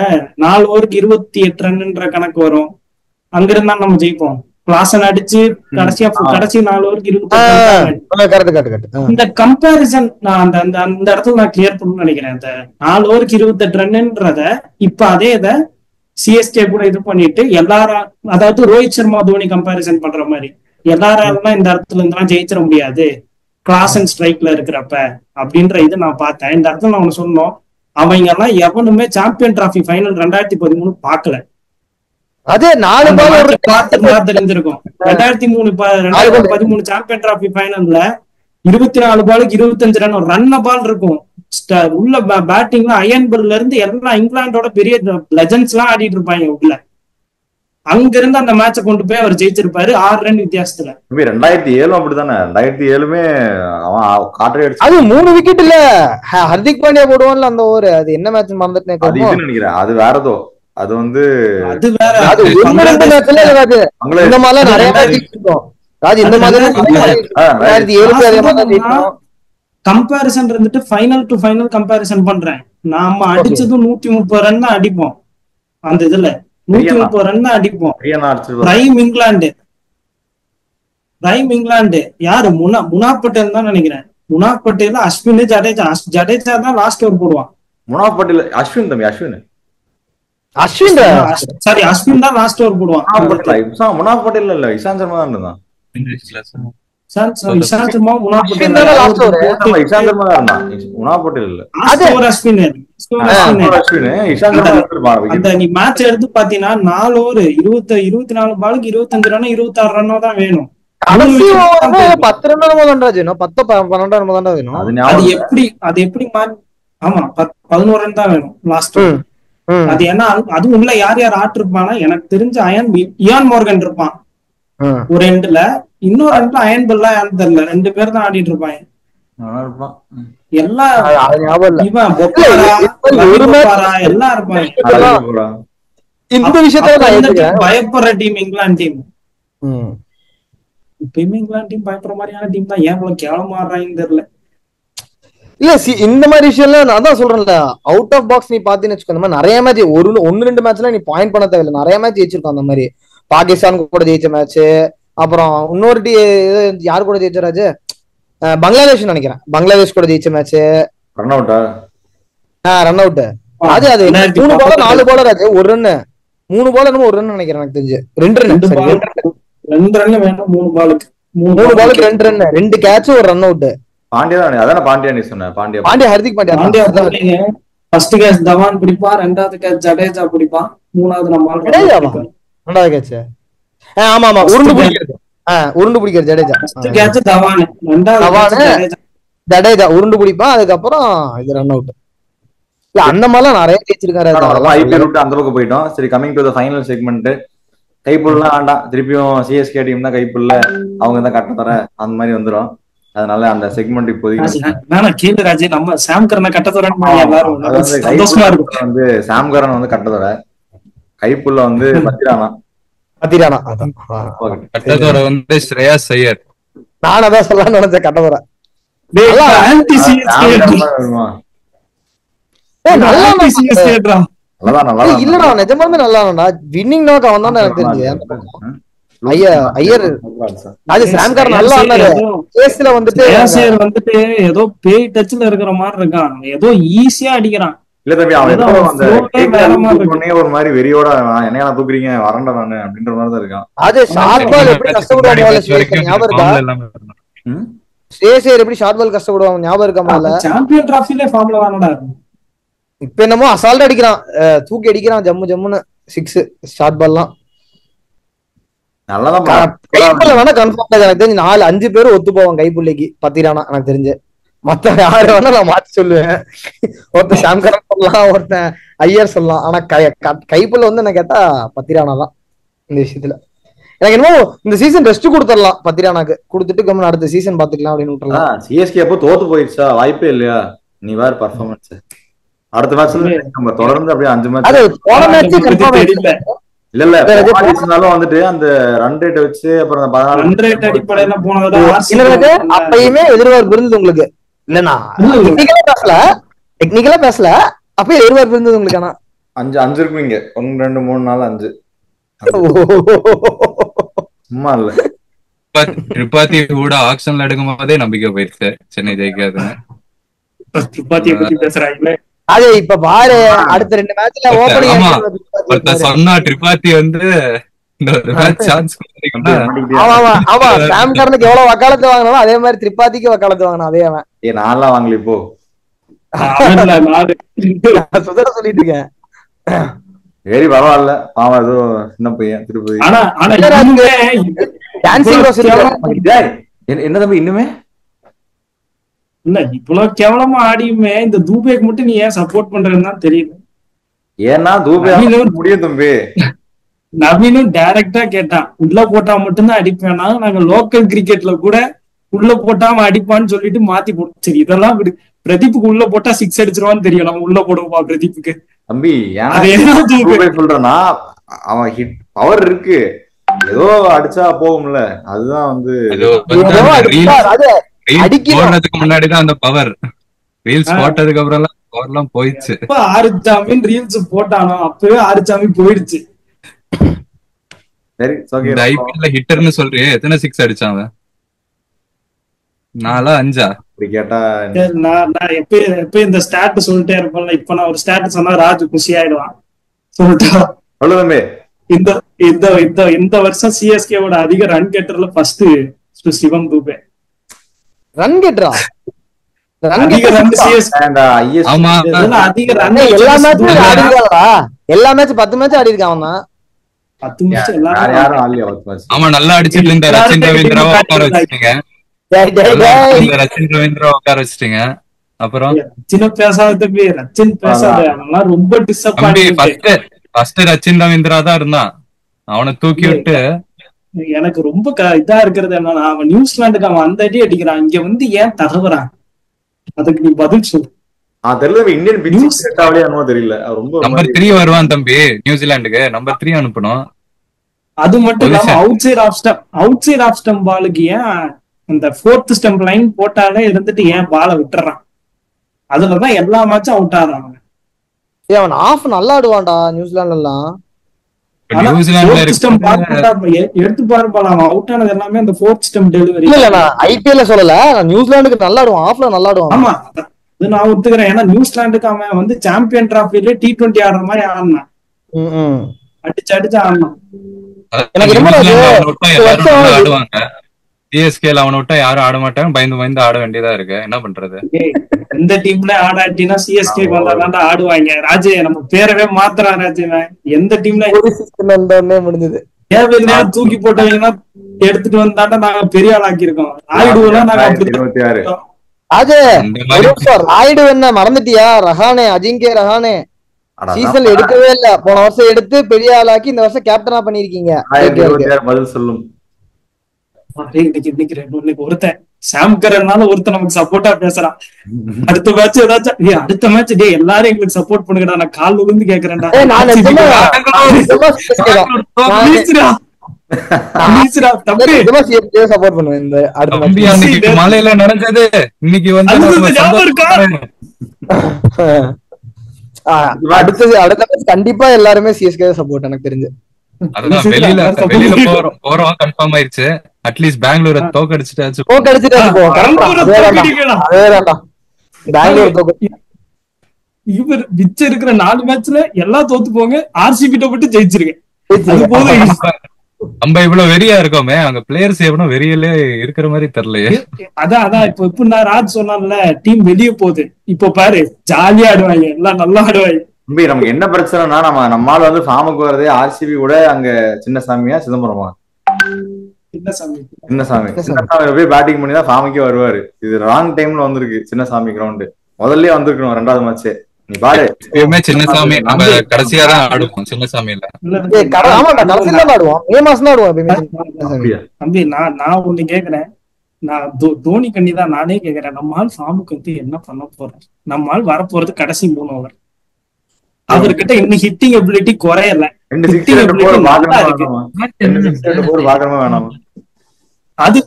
4 ஓவருக்கு 28 ரன்ன்ற கணக்கு வரும். அங்கிருந்தா நம்ம ஜெயிப்போம். கிளாசன் அடிச்சு கடைசி 4 ஓவருக்கு 28. இந்த கம்பேரிசன் நான் அந்த இடத்துல நான் கிளியர் பண்ணணும்னு நினைக்கிறேன். இந்த 4 ஓவருக்கு 28 ரன்ன்றத இப்ப அதே இதை சிஎஸ்கே கூட இது பண்ணிட்டு எல்லாரும், அதாவது ரோஹித் சர்மா தோனி கம்பேரிசன் பண்ற மாதிரி எல்லாராலும் இந்த இடத்துல இருந்தெல்லாம் ஜெயிச்சிட முடியாது கிளாசன் ஸ்ட்ரைக்ல இருக்கிறப்ப அப்படின்ற இது நான் பார்த்தேன். இந்த இடத்துல நான் ஒண்ணு சொன்னோம், அவங்க எல்லாம் எவனுமே சாம்பியன் டிராஃபி ஃபைனல் 2013 பாக்கல. அதே 4 பால் தெரிஞ்சிருக்கும். 2013 சாம்பியன் டிராஃபி ஃபைனல்ல 24 பாலுக்கு 25 ரன் ரன்ன பால் இருக்கும். உள்ள பேட்டிங்ல அயன்பர்ல இருந்து எல்லாம் இங்கிலாண்டோட பெரிய லெஜண்ட்ஸ் எல்லாம் ஆடிட்டு இருப்பாங்க உள்ள. அங்க இருந்து அந்த மேட்ச கொண்டு போய் அவர் ஜெயிச்சிருப்பாரு 6 ரன் வித்தியாசத்துல. 2007 அப்படித்தானே. 2007மே அது 3 விக்கெட் இல்ல, ஹர்திக் பாண்டியா போடுவான்ல அந்த ஓவர். அது என்ன மேட்ச் மறந்துட்டேன் நினைக்கிறேன். அது வேறதோ அது வந்து அது வேற. அது ஒண்ணு ரெண்டு மேட்ச்ல ராஜு பங்களாதேஷ் இந்த மாதிரிலாம் நிறைய மேட்ச் இருக்கும் ராஜு. இந்த மாதிரி 2007 அதே மாதிரி ஜெயிச்சோம். கம்பேரிசன் இருந்துட்டு ஃபைனல் டு ஃபைனல் கம்பேரிசன் பண்றேன். நாம அடிச்சதும் 130 ரன் தான் அடிப்போம். அந்த இதுல 130 ரன் தான் அடிப்போம். பிரைம் இங்கிலாந்து யாரு? முனாப் பட்டேல் தான் நினைக்கிறேன். முனாப் பட்டேல், அஸ்வின், ஜடேஜா தான் லாஸ்ட் ஓவர் போடுவான். முனாப் பட்டேல் அஸ்வின் தம்பி சாரி அஸ்வின் தான் லாஸ்ட் ஓவர் போடுவான். முனாப் பட்டேல் இல்ல, இஷாந்த் சர்மா தான் இருந்தான். இஷாந்த் சர்மா முனாப் பட்டேல் இஷாந்த் சர்மா தான் இருந்தான், முனாப் பட்டேல் இல்ல. அஸ்வின் இஷாந்த் சர்மா எடுத்துருப்பான். அந்த நீ மேட்ச் எடுத்து பாத்தீங்கன்னா 4 ஓவர் 24 பாலுக்கு 25 ரன் 26 ரன்னோ தான் வேணும். அது எப்படி ஆமா 11 ரன் தான் வேணும் லாஸ்ட். அது ஏன்னா அது உள்ள யார் யார் ஆட்டிருப்பானா எனக்கு தெரிஞ்ச இயான் மார்கன் இருப்பான் ஒரு எண்ட்ல, இன்னொரு எண்ட்ல அயன் பெல்லா யாரும் தெரியல, 2 பேர் தான் ஆடிட்டு இருப்பாங்க. எல்லாம் இவன் எல்லாம் இருப்பாங்க. இந்த விஷயத்த பயப்படுற டீம் இங்கிலாந்து டீம். இப்பயுமே இங்கிலாந்து டீம் பயப்படுற மாதிரியான டீம் தான். ஏன் இவ்வளவு கேவலமா ஆடுறாங்கன்னு தெரியல. இல்ல இந்த மாதிரி விஷயம்ல நான் தான் சொல்றேன்ல, அவுட் ஆஃப் பாக்ஸ் நீ பாத்தீங்கன்னு வச்சுக்கோ, இந்த மாதிரி நிறைய மேட்ச் 1-2 மேட்ச்ல நீ பாயிண்ட் பண்ண தேவையில்லை, நிறைய மேட்ச் ஜெயிச்சிருக்கோம். அந்த மாதிரி பாகிஸ்தான் கூட ஜெயிச்ச மேட்ச், அப்புறம் இன்னொரு யாரு கூட ஜெயிச்ச ராஜு? பங்களாதேஷ் நினைக்கிறேன், பங்களாதேஷ் கூட ஜெயிச்ச மேட்ச். ரன் அவுட் அது 3 பாலர் 4 பாலர் ஆச்சு, 1 ரன் 3 பாலர் 1 ரன் நினைக்கிறேன் எனக்கு தெரிஞ்சு. 2 ரன் வேணும் 3 பாலுக்கு 2 run, 2 catch 1 run out. Pandya Hardik Pandya first catch Dhawan பிடிப்பான், 2வது கேட்ச் ஜடேஜா பிடிப்பான், 3வது நம்ம 2வது கேட்ச் ஆமா உருண்டு பிடிக்கிறது ஜடேஜா. ஃபர்ஸ்ட் கேட்ச் தவான், 2வது ஜடேஜா உருண்டு பிடிப்பான், அதுக்கப்புறம் இது ரன் அவுட். இல்ல அந்த மாதிரிலாம் நிறைய ஜெயிச்சிருக்காரு. ஐபிஎல் விட்டு அந்த பக்கம் போயிட்டோம். சரி, coming to the final segment. கைப்புல்லாம் வேண்டாம், திருப்பியும் சிஎஸ்கே டீம் தான் கைப்புள்ள, அவங்க தான் கட்ட தர அந்த மாதிரி வந்துடும். அதனால அந்த செக்மெண்ட் இப்போதைக்கு கேளு ராஜே, நம்ம சாம் கரனை கட்ட தரேன். வந்து சாம் கரன் வந்து கட்ட தர, கைப்புள்ள வந்து பத்திரானா கட்டதோட வந்து ஸ்ரேயாஸ் ஐயர். நான் அதான் சொல்லலாம்னு நினைச்சேன். கட்டதோட இல்லடா நிஜமாலுமே நல்லா வின்னிங் நோக்கு அவன் தான் எனக்கு தெரிஞ்சு. ஐயர் அது சாம் கரன் நல்லா ஆனாரு. கேஸ்ல வந்துட்டு ஏதோ பேய் டச்ல இருக்கிற மாதிரி இருக்கான், ஏதோ ஈஸியா அடிக்கிறான். இல்ல தம்பி, அவன் ஒரு மாதிரி வெறியோட என்ன தூக்குறீங்க வரண்டா நானு அப்படின்ற மாதிரிதான் இருக்கான். அது ஷார்ட் பால் எப்படி கஷ்டப்படுவாங்க ஞாபகம் இருக்கா? ஸ்ரேயஸ் எப்படி ஷார்ட் பால் கஷ்டப்படுவாங்க ஞாபகம் இருக்கா? சாம்பியன் டிராஃபிலே ஃபார்ம்ல தானடா. இப்ப என்னமோ அசால்ட் அடிக்கிறான், தூக்கி அடிக்கிறான் ஜம்மு 6 ஷார்ட் பால்லாம். கைப்புள்ள வேணா கன்ஃபார்ம் எனக்கு தெரிஞ்சு 4-5 பேரும் ஒத்து போவான் கைப்புள்ளைக்கு பத்திரானா எனக்கு தெரிஞ்சு. மத்த யாரு வேணா நான் மாத்தி சொல்லுவேன். ஒருத்தன் சாம் கரன் சொல்லலாம், ஒருத்தன் ஐயர் சொல்லலாம். ஆனா கைப்புள்ள வந்து என்ன கேட்டா பத்திரானா தான் இந்த விஷயத்துல. எனக்கு என்னமோ இந்த சீசன் ரெஸ்ட் கொடுத்துடலாம் பத்திரானாக்கு, கொடுத்துட்டு கம்மன் அடுத்த சீசன் பாத்துக்கலாம் அப்படின்னு விட்டுறலாம். சிஎஸ்கே அப்போ தோத்து போயிடுச்சா, வாய்ப்பே இல்லையா? நீ வேற பர்ஃபார்மன்ஸ் அடுத்த மேட்ச்ல நம்ம தொடர்ந்து அப்படியே 5 மேட்ச் இல்ல வந்துட்டு அந்த ரன் ரேட் வச்சு அப்புறம் 16 ரன் அடிப்படையில போனதா அப்பயுமே எதிர்பார்ப்பு இருந்தது உங்களுக்கு. இல்லன்னா டெக்னிக்கலா பேசல, அப்பயே எதிர்பார்ப்பு இருந்தது உங்களுக்கு. ஆனா 5 இருக்கும் இங்க 1 2 3 4 5 சும்மா இல்ல. திரிபாதி கூட ஆக்ஷன்ல எடுக்கும் போதே நம்பிக்கை போயிடுச்சு சென்னை ஜெயிக்காதுன்னு. திரிபாதியை பத்தி பேசுறாங்களே, அது இப்ப பாரு அடுத்த 2 மேட்ச்ல ஓபனிங் சொன்னா திரிபாதி வந்து சான்ஸ் சாம் கரனுக்கு எவ்வளவு வக்காலத்து வாங்கினாலும் அதே மாதிரி திரிபாதிக்கு வக்காலத்து வாங்கினா அதே அவன். நான்லாம் வாங்கல இப்போ சுதர சொல்லிட்டு இருக்கேன். சரி பரவாயில்ல, பாவம் ஏதோ சின்ன பையன் திருப்பதி. என்ன தம்பி இன்னுமே இல்ல இவ்வளவு கேவலமா ஆடியுமே இந்த தூபேக்கு மட்டும் நீ ஏன் சப்போர்ட் பண்றேன்னு தான் தெரியுது. ஏன்னா தூபே முடியும் தம்பி. நவீனும் டைரக்டா கேட்டான், உள்ள போட்டா மட்டும்தான் அடிப்பேனா, நாங்க லோக்கல் கிரிக்கெட்ல கூட உள்ள போட்டாம அடிப்பான்னு சொல்லிட்டு மாத்தி போட்டு. சரி இதெல்லாம் விடு, பிரதீப்புக்கு உள்ள போட்டா 6 அடிச்சிருவான்னு தெரியும், நம்ம உள்ள போடுவோமா பிரதீப்புக்கு? தம்பி அது என்ன தூக்கு? ஏன்னா சொல்றேன்னா அவன் ஹிட் பவர் இருக்கு, ஏதோ அடிச்சா போகும்ல, அதுதான் வந்து அது வந்து ஏதோ அந்த அடிப்பார், அது ரீல்ஸ் அடிக்கணும். போடுறதுக்கு முன்னாடிதான் அந்த பவர், ரீல்ஸ் போட்டதுக்கு அப்புறம் எல்லாம் பவர் எல்லாம் போயிடுச்சு. எப்ப ஆறுச்சாமின்னு ரீல்ஸ் போட்டானோ அப்பவே ஆறுச்சாமி போயிடுச்சு. சரி ஓகே. இந்த ஐபிஎல்ல ஹிட்டர்னு சொல்றியே, எத்தனை சிக்ஸ் அடிச்சான் அவன்? 4 5 அப்படி கேட்டா சரி, நான் எப்ப இந்த ஸ்டாட் சொல்லிட்டே இருப்பேன்ல, இப்ப நான் ஒரு ஸ்டாட் சொன்னா ராஜு குஷி ஆயிடுவான். சொல்லிட்டா சொல்லு தம்பி. இந்த இந்த இந்த இந்த வருஷம் சிஎஸ்கேவோட அதிக ரன் கெட்டர்ல ஃபர்ஸ்ட் சிவம் தூபே. ரன் கெட்டரா? ரன் அதிக ரன் சிஎஸ்கே ஆமா அதிக ரன் எல்லா மேட்சும் ஆடி இருக்காங்களா? எல்லா மேட்ச் 10 மேட்ச் ஆடி இருக்கான் அவன் தான். 10 மேட்ச் யாரும் ஆடலையா 10 match? ஆமா நல்லா அடிச்சிட்டு இருந்த ரச்சின் ரவீந்திராவை உட்கார வச்சிட்டீங்க. டேய், டேய், டேய். ரச்சின் ரவீந்திராவை உட்கார வச்சிட்டீங்க. அப்புறம் ரச்சின் பேசாத தம்பி, ரச்சின் பேசாத, அதெல்லாம் ரொம்ப தம்பி டிசப்பாயின்ட். ஃபர்ஸ்ட் ரச்சின் ரவீந்திரா தான் இருந்தான், அவனை தூக்கி விட்டு. எனக்கு ரொம்ப இதா இருக்கிறது என்னன்னா, அவன் நியூசிலாந்துக்கு அவன் அந்த அடி அடிக்கிறான், இங்க வந்து ஏன் தகவறான்? அதுக்கு நீ பதில் சொல்லு. தெரியல, இந்தியன் பிச் செட் ஆகலையா என்னமோ தெரியல. ரொம்ப நம்பர் 3 வருவான் தம்பி, நியூசிலாந்துக்கு நம்பர் 3 அனுப்பணும். அது மட்டும் இல்லாம அவுட் சைட் ஆஃப் ஸ்டம்ப் பாலுக்கு ஏன் அந்த 4th ஸ்டம்ப் லைன் போட்டாலே இருந்துட்டு ஏன் பாலை விட்டுறான்? அதுலதான் எல்லா மேட்சும் அவுட் ஆடுறான். ஏய், அவன் ஆஃப் நல்லா ஆடுவான்டா நியூசிலாந்துல எல்லாம். நியூசிலாந்துல எடுத்து பாருப்பா, அவன் அவுட் ஆனது எல்லாமே அந்த 4th ஸ்டம்ப் டெலிவரி. இல்ல நான் ஐபிஎல்ல சொல்லல, நியூசிலாந்துக்கு நல்லா ஆடுவான், ஆஃப்ல நல்லா ஆடுவான். ஆமா, அது நான் ஒத்துக்கிறேன். ஏன்னா நியூசிலாந்துக்கு அவன் வந்து சாம்பியன் டிராஃபில T20 ஆடுற மாதிரி ஆடினான், அடிச்சு ஆடினான். எனக்கு ரொம்ப ஆடுவாங்க. சிஎஸ்கேல அவனை விட்டா யாரும் ஆட மாட்டாங்க, பயந்து ஆட வேண்டியதா இருக்கு. என்ன பண்றது? எந்த டீம்ல ஆடாட்டினா சிஎஸ்கேக்கு வந்தாதான் ஆடுவாங்க. ராஜே நம்ம பேரவே மாத்துறான் ராஜே. எந்த டீம்ல முடிஞ்சது தேவையில்லையா தூக்கி போட்டவங்கன்னா எடுத்துட்டு வந்தாண்டா நாங்க பெரிய ஆள் ஆக்கியிருக்கோம். ஆயிடுவோம் நாங்க. 26 ராஜே ராயுடு என்ன மறந்துட்டியா? ரஹானே, அஜிங்கே ரஹானே சீசன் எடுக்கவே இல்ல, போன வருஷம் எடுத்து பெரிய ஆளாக்கி இந்த வருஷம் கேப்டனா பண்ணிருக்கீங்க. 26 பதில் சொல்லும். இன்னைக்கு ஒருத்தன் சாம் கரன்னால ஒருத்தன் நமக்கு சப்போர்ட்டா பேசுறான். அடுத்த மேட்ச் ஏதாச்சும் அடுத்த மேட்ச் டே எல்லாரும் எங்களுக்கு சப்போர்ட் பண்ணுங்கடா, நான் கால் விழுந்து கேக்குறேன்டா. சப்போர்ட் பண்ணுவேன் இந்த அடுத்த மலையில நடந்தது இன்னைக்கு வந்து அடுத்த கண்டிப்பா எல்லாருமே சிஎஸ்கே சப்போர்ட் எனக்கு தெரிஞ்சு. அதுதான் வெளியில போறோம் கன்ஃபார்ம் ஆயிருச்சு. அட்லீஸ்ட் பெங்களூரை தோக்கடிச்சிட்டாச்சு. இவர் மிச்சம் இருக்கிற 4 மேட்ச்ல எல்லாம் தோத்து போங்க, ஆர்சிபி மட்டும் ஜெயிச்சிருக்கேன். நம்ம இவ்வளவு வெறியா இருக்கோமே, அங்க பிளேயர்ஸ் எவ்வளவு வெறியில இருக்கிற மாதிரி தெரியலையே. அதான் இப்ப நான் ராஜ் சொன்னான்ல, டீம் வெளியே போகுது. இப்ப பாரு ஜாலியா ஆடுவாங்க, எல்லாம் நல்லா ஆடுவாங்க. தம்பி நமக்கு என்ன பிரச்சனைனா, நம்மால வந்து ஃபார்முக்கு வரதே ஆர்சிபி கூட அங்க சின்னசாமியா சிதம்பரமா? சின்னசாமி போய் பேட்டிங் பண்ணி தான் ஃபார்முக்கே வருவாரு. இது ராங் டைம்ல வந்திருக்கு சின்னசாமி கிரவுண்ட். முதல்ல வந்திருக்கணும் 2வது மேட்ச். நீ பாரு சின்னசாமி நம்ம கடைசியா தான் ஆடுவோம். சின்னசாமி இல்ல தம்பி, நான் ஒண்ணு கேக்குறேன். நான் தோனி கண்ணி தான் நானே கேக்குறேன். நம்ம ஆள் ஃபார்முக்கு வந்து என்ன பண்ண போறாரு? நம்ம ஆள் வரப்போறது கடைசி 3 ஓவர். அவர்கிட்ட இன்னும் ஹிட்டிங் எபிலிட்டி குறையல.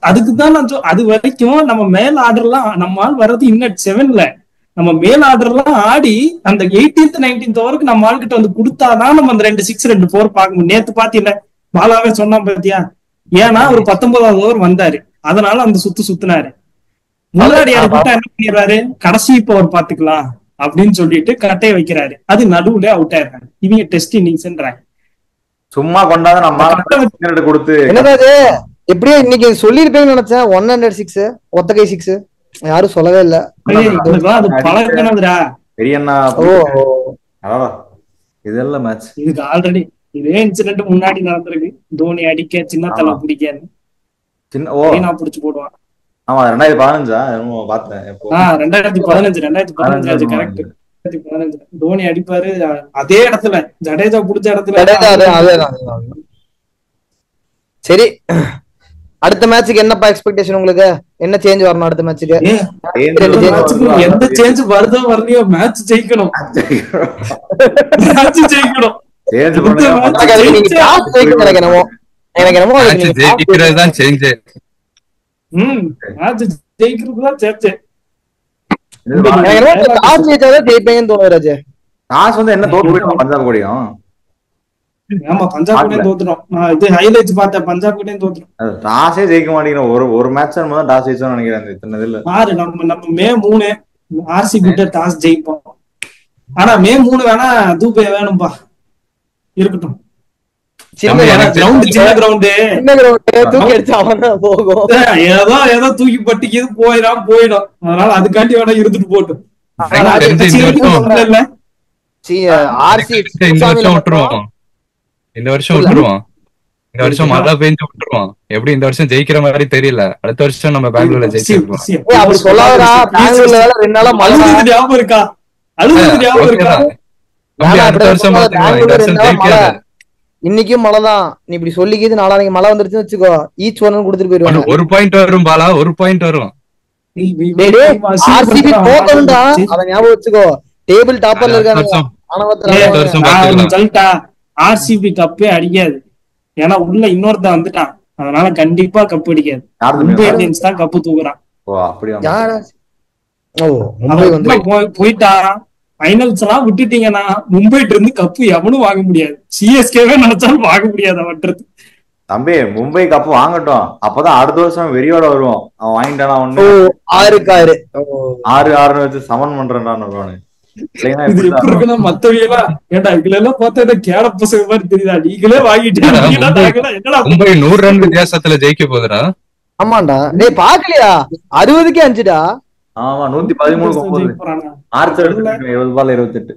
அதுக்குதான் நான் அது வரைக்கும் நம்ம மேல் ஆர்டர்லாம் நம்ம ஆள் வர்றது இன்னும் 7ல. நம்ம மேல் ஆர்டர்லாம் ஆடி அந்த 18th 19th ஓவருக்கு நம்ம ஆள்கிட்ட வந்து கொடுத்தாதான் நம்ம அந்த 2 6 2 4 பார்க்க முடியும். நேத்து பாத்தீங்க பாலாவே சொன்னான் பாத்தியா? ஏன்னா ஒரு 19வது ஓவர் வந்தாரு, அதனால அந்த சுத்துனாரு. முன்னாடி என்ன பண்ணிடுறாரு, கடைசி ஓவர் பாத்துக்கலாம் அப்படின்னு சொல்லிட்டு கட்டையை வைக்கிறாரு. அது நடுவுல அவுட் ஆயிடுறாங்க. இவங்க டெஸ்ட் இன்னிங்ஸ்ன்றாங்க. சும்மா கொண்டாத நம்ம கொடுத்து என்னது எப்படியோ இன்னைக்கு சொல்லிருப்பேன்னு நினைச்சேன். 106 ஒத்தகை 6 யாரும் சொல்லவே இல்ல. அது பழக்கணும்டா பெரியண்ணா. இதெல்லாம் மேட்ச் இதுக்கு ஆல்ரெடி இதே இன்சிடென்ட் முன்னாடி நடந்திருக்கு. தோனி அடிக்க சின்ன தலை பிடிக்காது, நான் பிடிச்சு போடுவான். ஆமா 2015 பார்த்தேன். 2015 கரெக்ட். 2015 தோனி அடிப்பாரு அதே இடத்துல, ஜடேஜா புடிச்ச இடத்துல. சரி, அடுத்த மேட்சுக்கு என்னப்பா எக்ஸ்பெக்டேஷன் உங்களுக்கு? என்ன சேஞ்ச் வரணும் அடுத்த மேட்சுக்கு? எந்த சேஞ்ச் வருதோ வரலையோ மேட்ச் ஜெயிக்கணும். மேட்ச் ஜெயிக்கணும். எனக்கு என்னமோ ஜெயிக்கிறதுதான் சேஞ்ச். மேட்ச் ஜெயிக்கிறதுதான் சேஞ்ச். டாஸ் ஜெயிச்சாதான் ஜெயிப்பேன்னு தோணுது ராஜு. டாஸ் வந்து என்ன தோத்து போயிடும் பஞ்சாப் கூடயும். ஆமா பஞ்சாப் கூடயும் தோத்துறோம். நான் இது ஹைலைட்ஸ் பார்த்தேன், பஞ்சாப் கூடயும் தோத்துறோம். டாஸே ஜெயிக்க மாட்டேங்கிறோம். ஒரு மேட்ச் தான் டாஸ் ஜெயிச்சோம்னு நினைக்கிறேன் இத்தனை இதுல. நம்ம மே 3 ஆர்சிபி கிட்ட டாஸ் ஜெயிப்போம். ஆனா மே 3 வேணா தூபே வேணும்பா, இருக்கட்டும். ஏதோ தூக்கி பட்டிக்கு போயிடும். அதனால அதுக்காண்டி வேணா இருந்துட்டு போட்டும். இந்த வருஷம் விட்டுருவோம். இந்த வருஷம் மழை பெஞ்சு விட்டுருவோம். எப்படி இந்த வருஷம் ஜெயிக்கிற மாதிரி தெரியல. அடுத்த வருஷம் நம்ம பெங்களூர்ல ஜெயிச்சிருக்கோம். ஞாபகம் இருக்கா? அடுத்த வருஷம் இன்னைக்கும் மழைதான். நீ இப்படி சொல்லிக்கிது நாளைக்கு மழை வந்துருச்சுன்னு வச்சுக்கோ, ஈச் ஒன்னு கொடுத்துட்டு போயிருவாங்க. ஒரு பாயிண்ட் வரும் பாலா, ஒரு பாயிண்ட் வரும். ஆர்சிபி போகணும்டா, அத ஞாபகம் வச்சுக்கோ. டேபிள் டாப்பர்ல இருக்காங்க. ஆர்சிபி கப்பே அடிக்காது. ஏன்னா உள்ள இன்னொருத்த வந்துட்டான். அதனால கண்டிப்பா கப்பு அடிக்காது. மும்பை இந்தியன்ஸ் தான் கப்பு தூக்குறான். போயிட்டா ஃபைனல்ஸ் எல்லாம் விட்டுட்டீங்கன்னா மும்பைட்டு இருந்து கப்பு எவனும் வாங்க முடியாது. சிஎஸ்கேவே நினைச்சாலும் வாங்க முடியாது அவன்றது. தம்பி மும்பை கப்பு வாங்கட்டும், அப்பதான் அடுத்த வருஷம் வெறியோட வருவோம். அவன் வாங்கிட்டானா ஒண்ணு 6-6 வச்சு சமன் பண்றான். இது எப்படி இருக்குன்னா மத்தவையெல்லாம் ஏன்டா இதுல எல்லாம் பார்த்தா கேட பசங்க மாதிரி தெரியுதா? நீங்களே வாங்கிட்டு மும்பை 100 ரன் வித்தியாசத்துல ஜெயிக்க போகுதுடா. ஆமாண்டா டேய் பாக்கலையா? 60க்கு 5டா. ஆமா 113 28.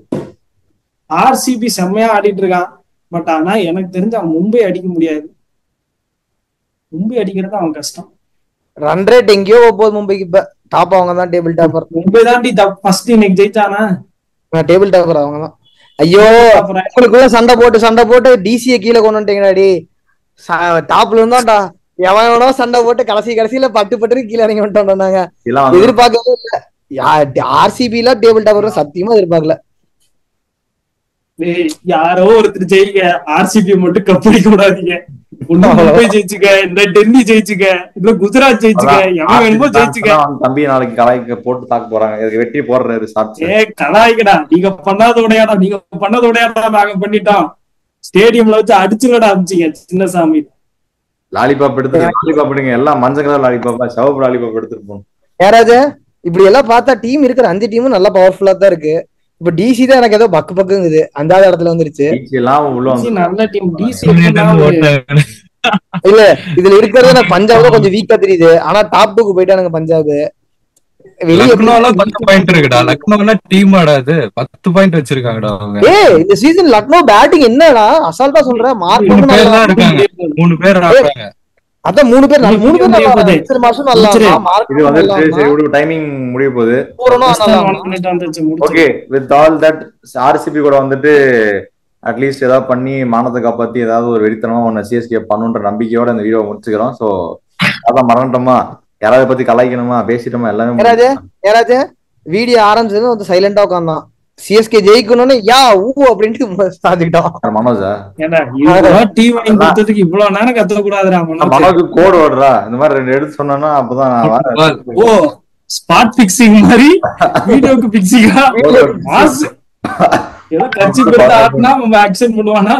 ஆர்சிபி செம்மையா ஆடிட்டு இருக்கான். பட் ஆனா எனக்கு தெரிஞ்ச அவன் மும்பை அடிக்க முடியாது. மும்பை அடிக்கிறது அவன் கஷ்டம். ரன் ரேட் எங்கேயோ போகுது மும்பைக்கு. இப்ப டாப் அவங்க தான், டேபிள் டாப்பர். மும்பை தாண்டி ஃபர்ஸ்ட் இன்னைக்கு ஜெயிச்சானா? டேபிள் டாப்பர் அவங்க தான். ஐயோ உங்களுக்குள்ள சண்டை போட்டு டிசியை கீழே கொண்டு வந்துட்டீங்கடாடி. டாப்ல இருந்தான்டா எவனோ சண்டை போட்டு கடைசியில பட்டு கீழே இறங்கி வந்துட்டாங்க. எதிர்பார்க்கவே இல்ல. ஆர்சிபில டேபிள் டாப்பர் சத்தியமா எதிர்பார்க்கல. யாரோ ஒருத்தர் ஜெயிக்க, ஆர்சிபி மட்டும் கப் அடிக்க கூடாதீங்க. மும்பை ஜெயிச்சுக்க, இந்த டெல்லி ஜெயிச்சுக்க, இல்ல குஜராத் ஜெயிச்சுக்க, எவன் வேணுமோ ஜெயிச்சுக்க. தம்பி நாளைக்கு கலாய்க்க போட்டு தாக்க போறாங்க. வெட்டி போடுறாரு. கலாய்க்கடா, நீங்க பண்ணதோடையாடா நாங்க பண்ணிட்டோம். ஸ்டேடியம்ல வச்சு அடிச்சுடா அமிச்சிங்க சின்னசாமி. லாலிபாப் எடுங்க எல்லாம் மஞ்சள் கலர் லாலிபாப்பா, சிவப்பு லாலிபாப் எடுத்துட்டு போகணும். யாராவது இப்படி எல்லாம் பார்த்தா டீம் இருக்கிற 5 டீமும் நல்லா பவர்ஃபுல்லா தான் இருக்கு. இப்ப டிசி தான் எனக்கு ஏதோ பக்குங்குது. 5வது இடத்துல வந்துருச்சு. நல்ல டீம் டிசி. இல்ல இதுல இருக்கிறது பஞ்சாப் கொஞ்சம் வீக்கா தெரியுது. ஆனா டாப் 2க்கு போயிட்டானுங்க பஞ்சாப். லக்னோல 10 பாயிண்ட் இருக்குடா. லக்னோல டீம் ஆடாது 10 பாயிண்ட் வச்சிருக்காங்கடா அவங்க. இந்த சீசன் லக்னோ பேட்டிங் என்னடா அசால்ட்டா சொல்ற. மார்க் 3 பேர் ஆடுறாங்க. அதான் 3 பேர் மாசம் நல்லா. இது வந்து சரி ஒரு டைமிங் முடிய போகுது. Okay with all that RCB கூட வந்துட்டு அட்லீஸ்ட் ஏதாவது பண்ணி மானத்தை காப்பாத்தி ஏதாவது ஒரு வெறித்தனமா ஒன்னு சிஎஸ்கே பண்ணுன்ற நம்பிக்கையோட இந்த வீடியோ முடிச்சுக்கிறோம். சோ அதான் மறந்துட்டோமா, யாராவது பத்தி கலாய்க்கணுமா, பேசிட்டோமா, எல்லாமே யாராவது வீடியோ ஆரம்பிச்சது வந்து சைலண்டா உட்கார்ந்தான். சிஎஸ்கே ஜெயிக்கணும்னு யா ஊ அப்படின்ட்டு சாதிக்கிட்டோம். மனோஜா இவ்வளவு நேரம் கத்த கூடாதுடா. மனோஜ் கோட் ஓடுறா இந்த மாதிரி 2 எடுத்து சொன்னா அப்பதான் ஓ ஸ்பாட் பிக்சிங் மாதிரி வீடியோக்கு பிக்சிங்கா மாஸ் ஏதோ கட்சி பெருத்த ஆட்னா நம்ம ஆக்சன் பண்ணுவானா?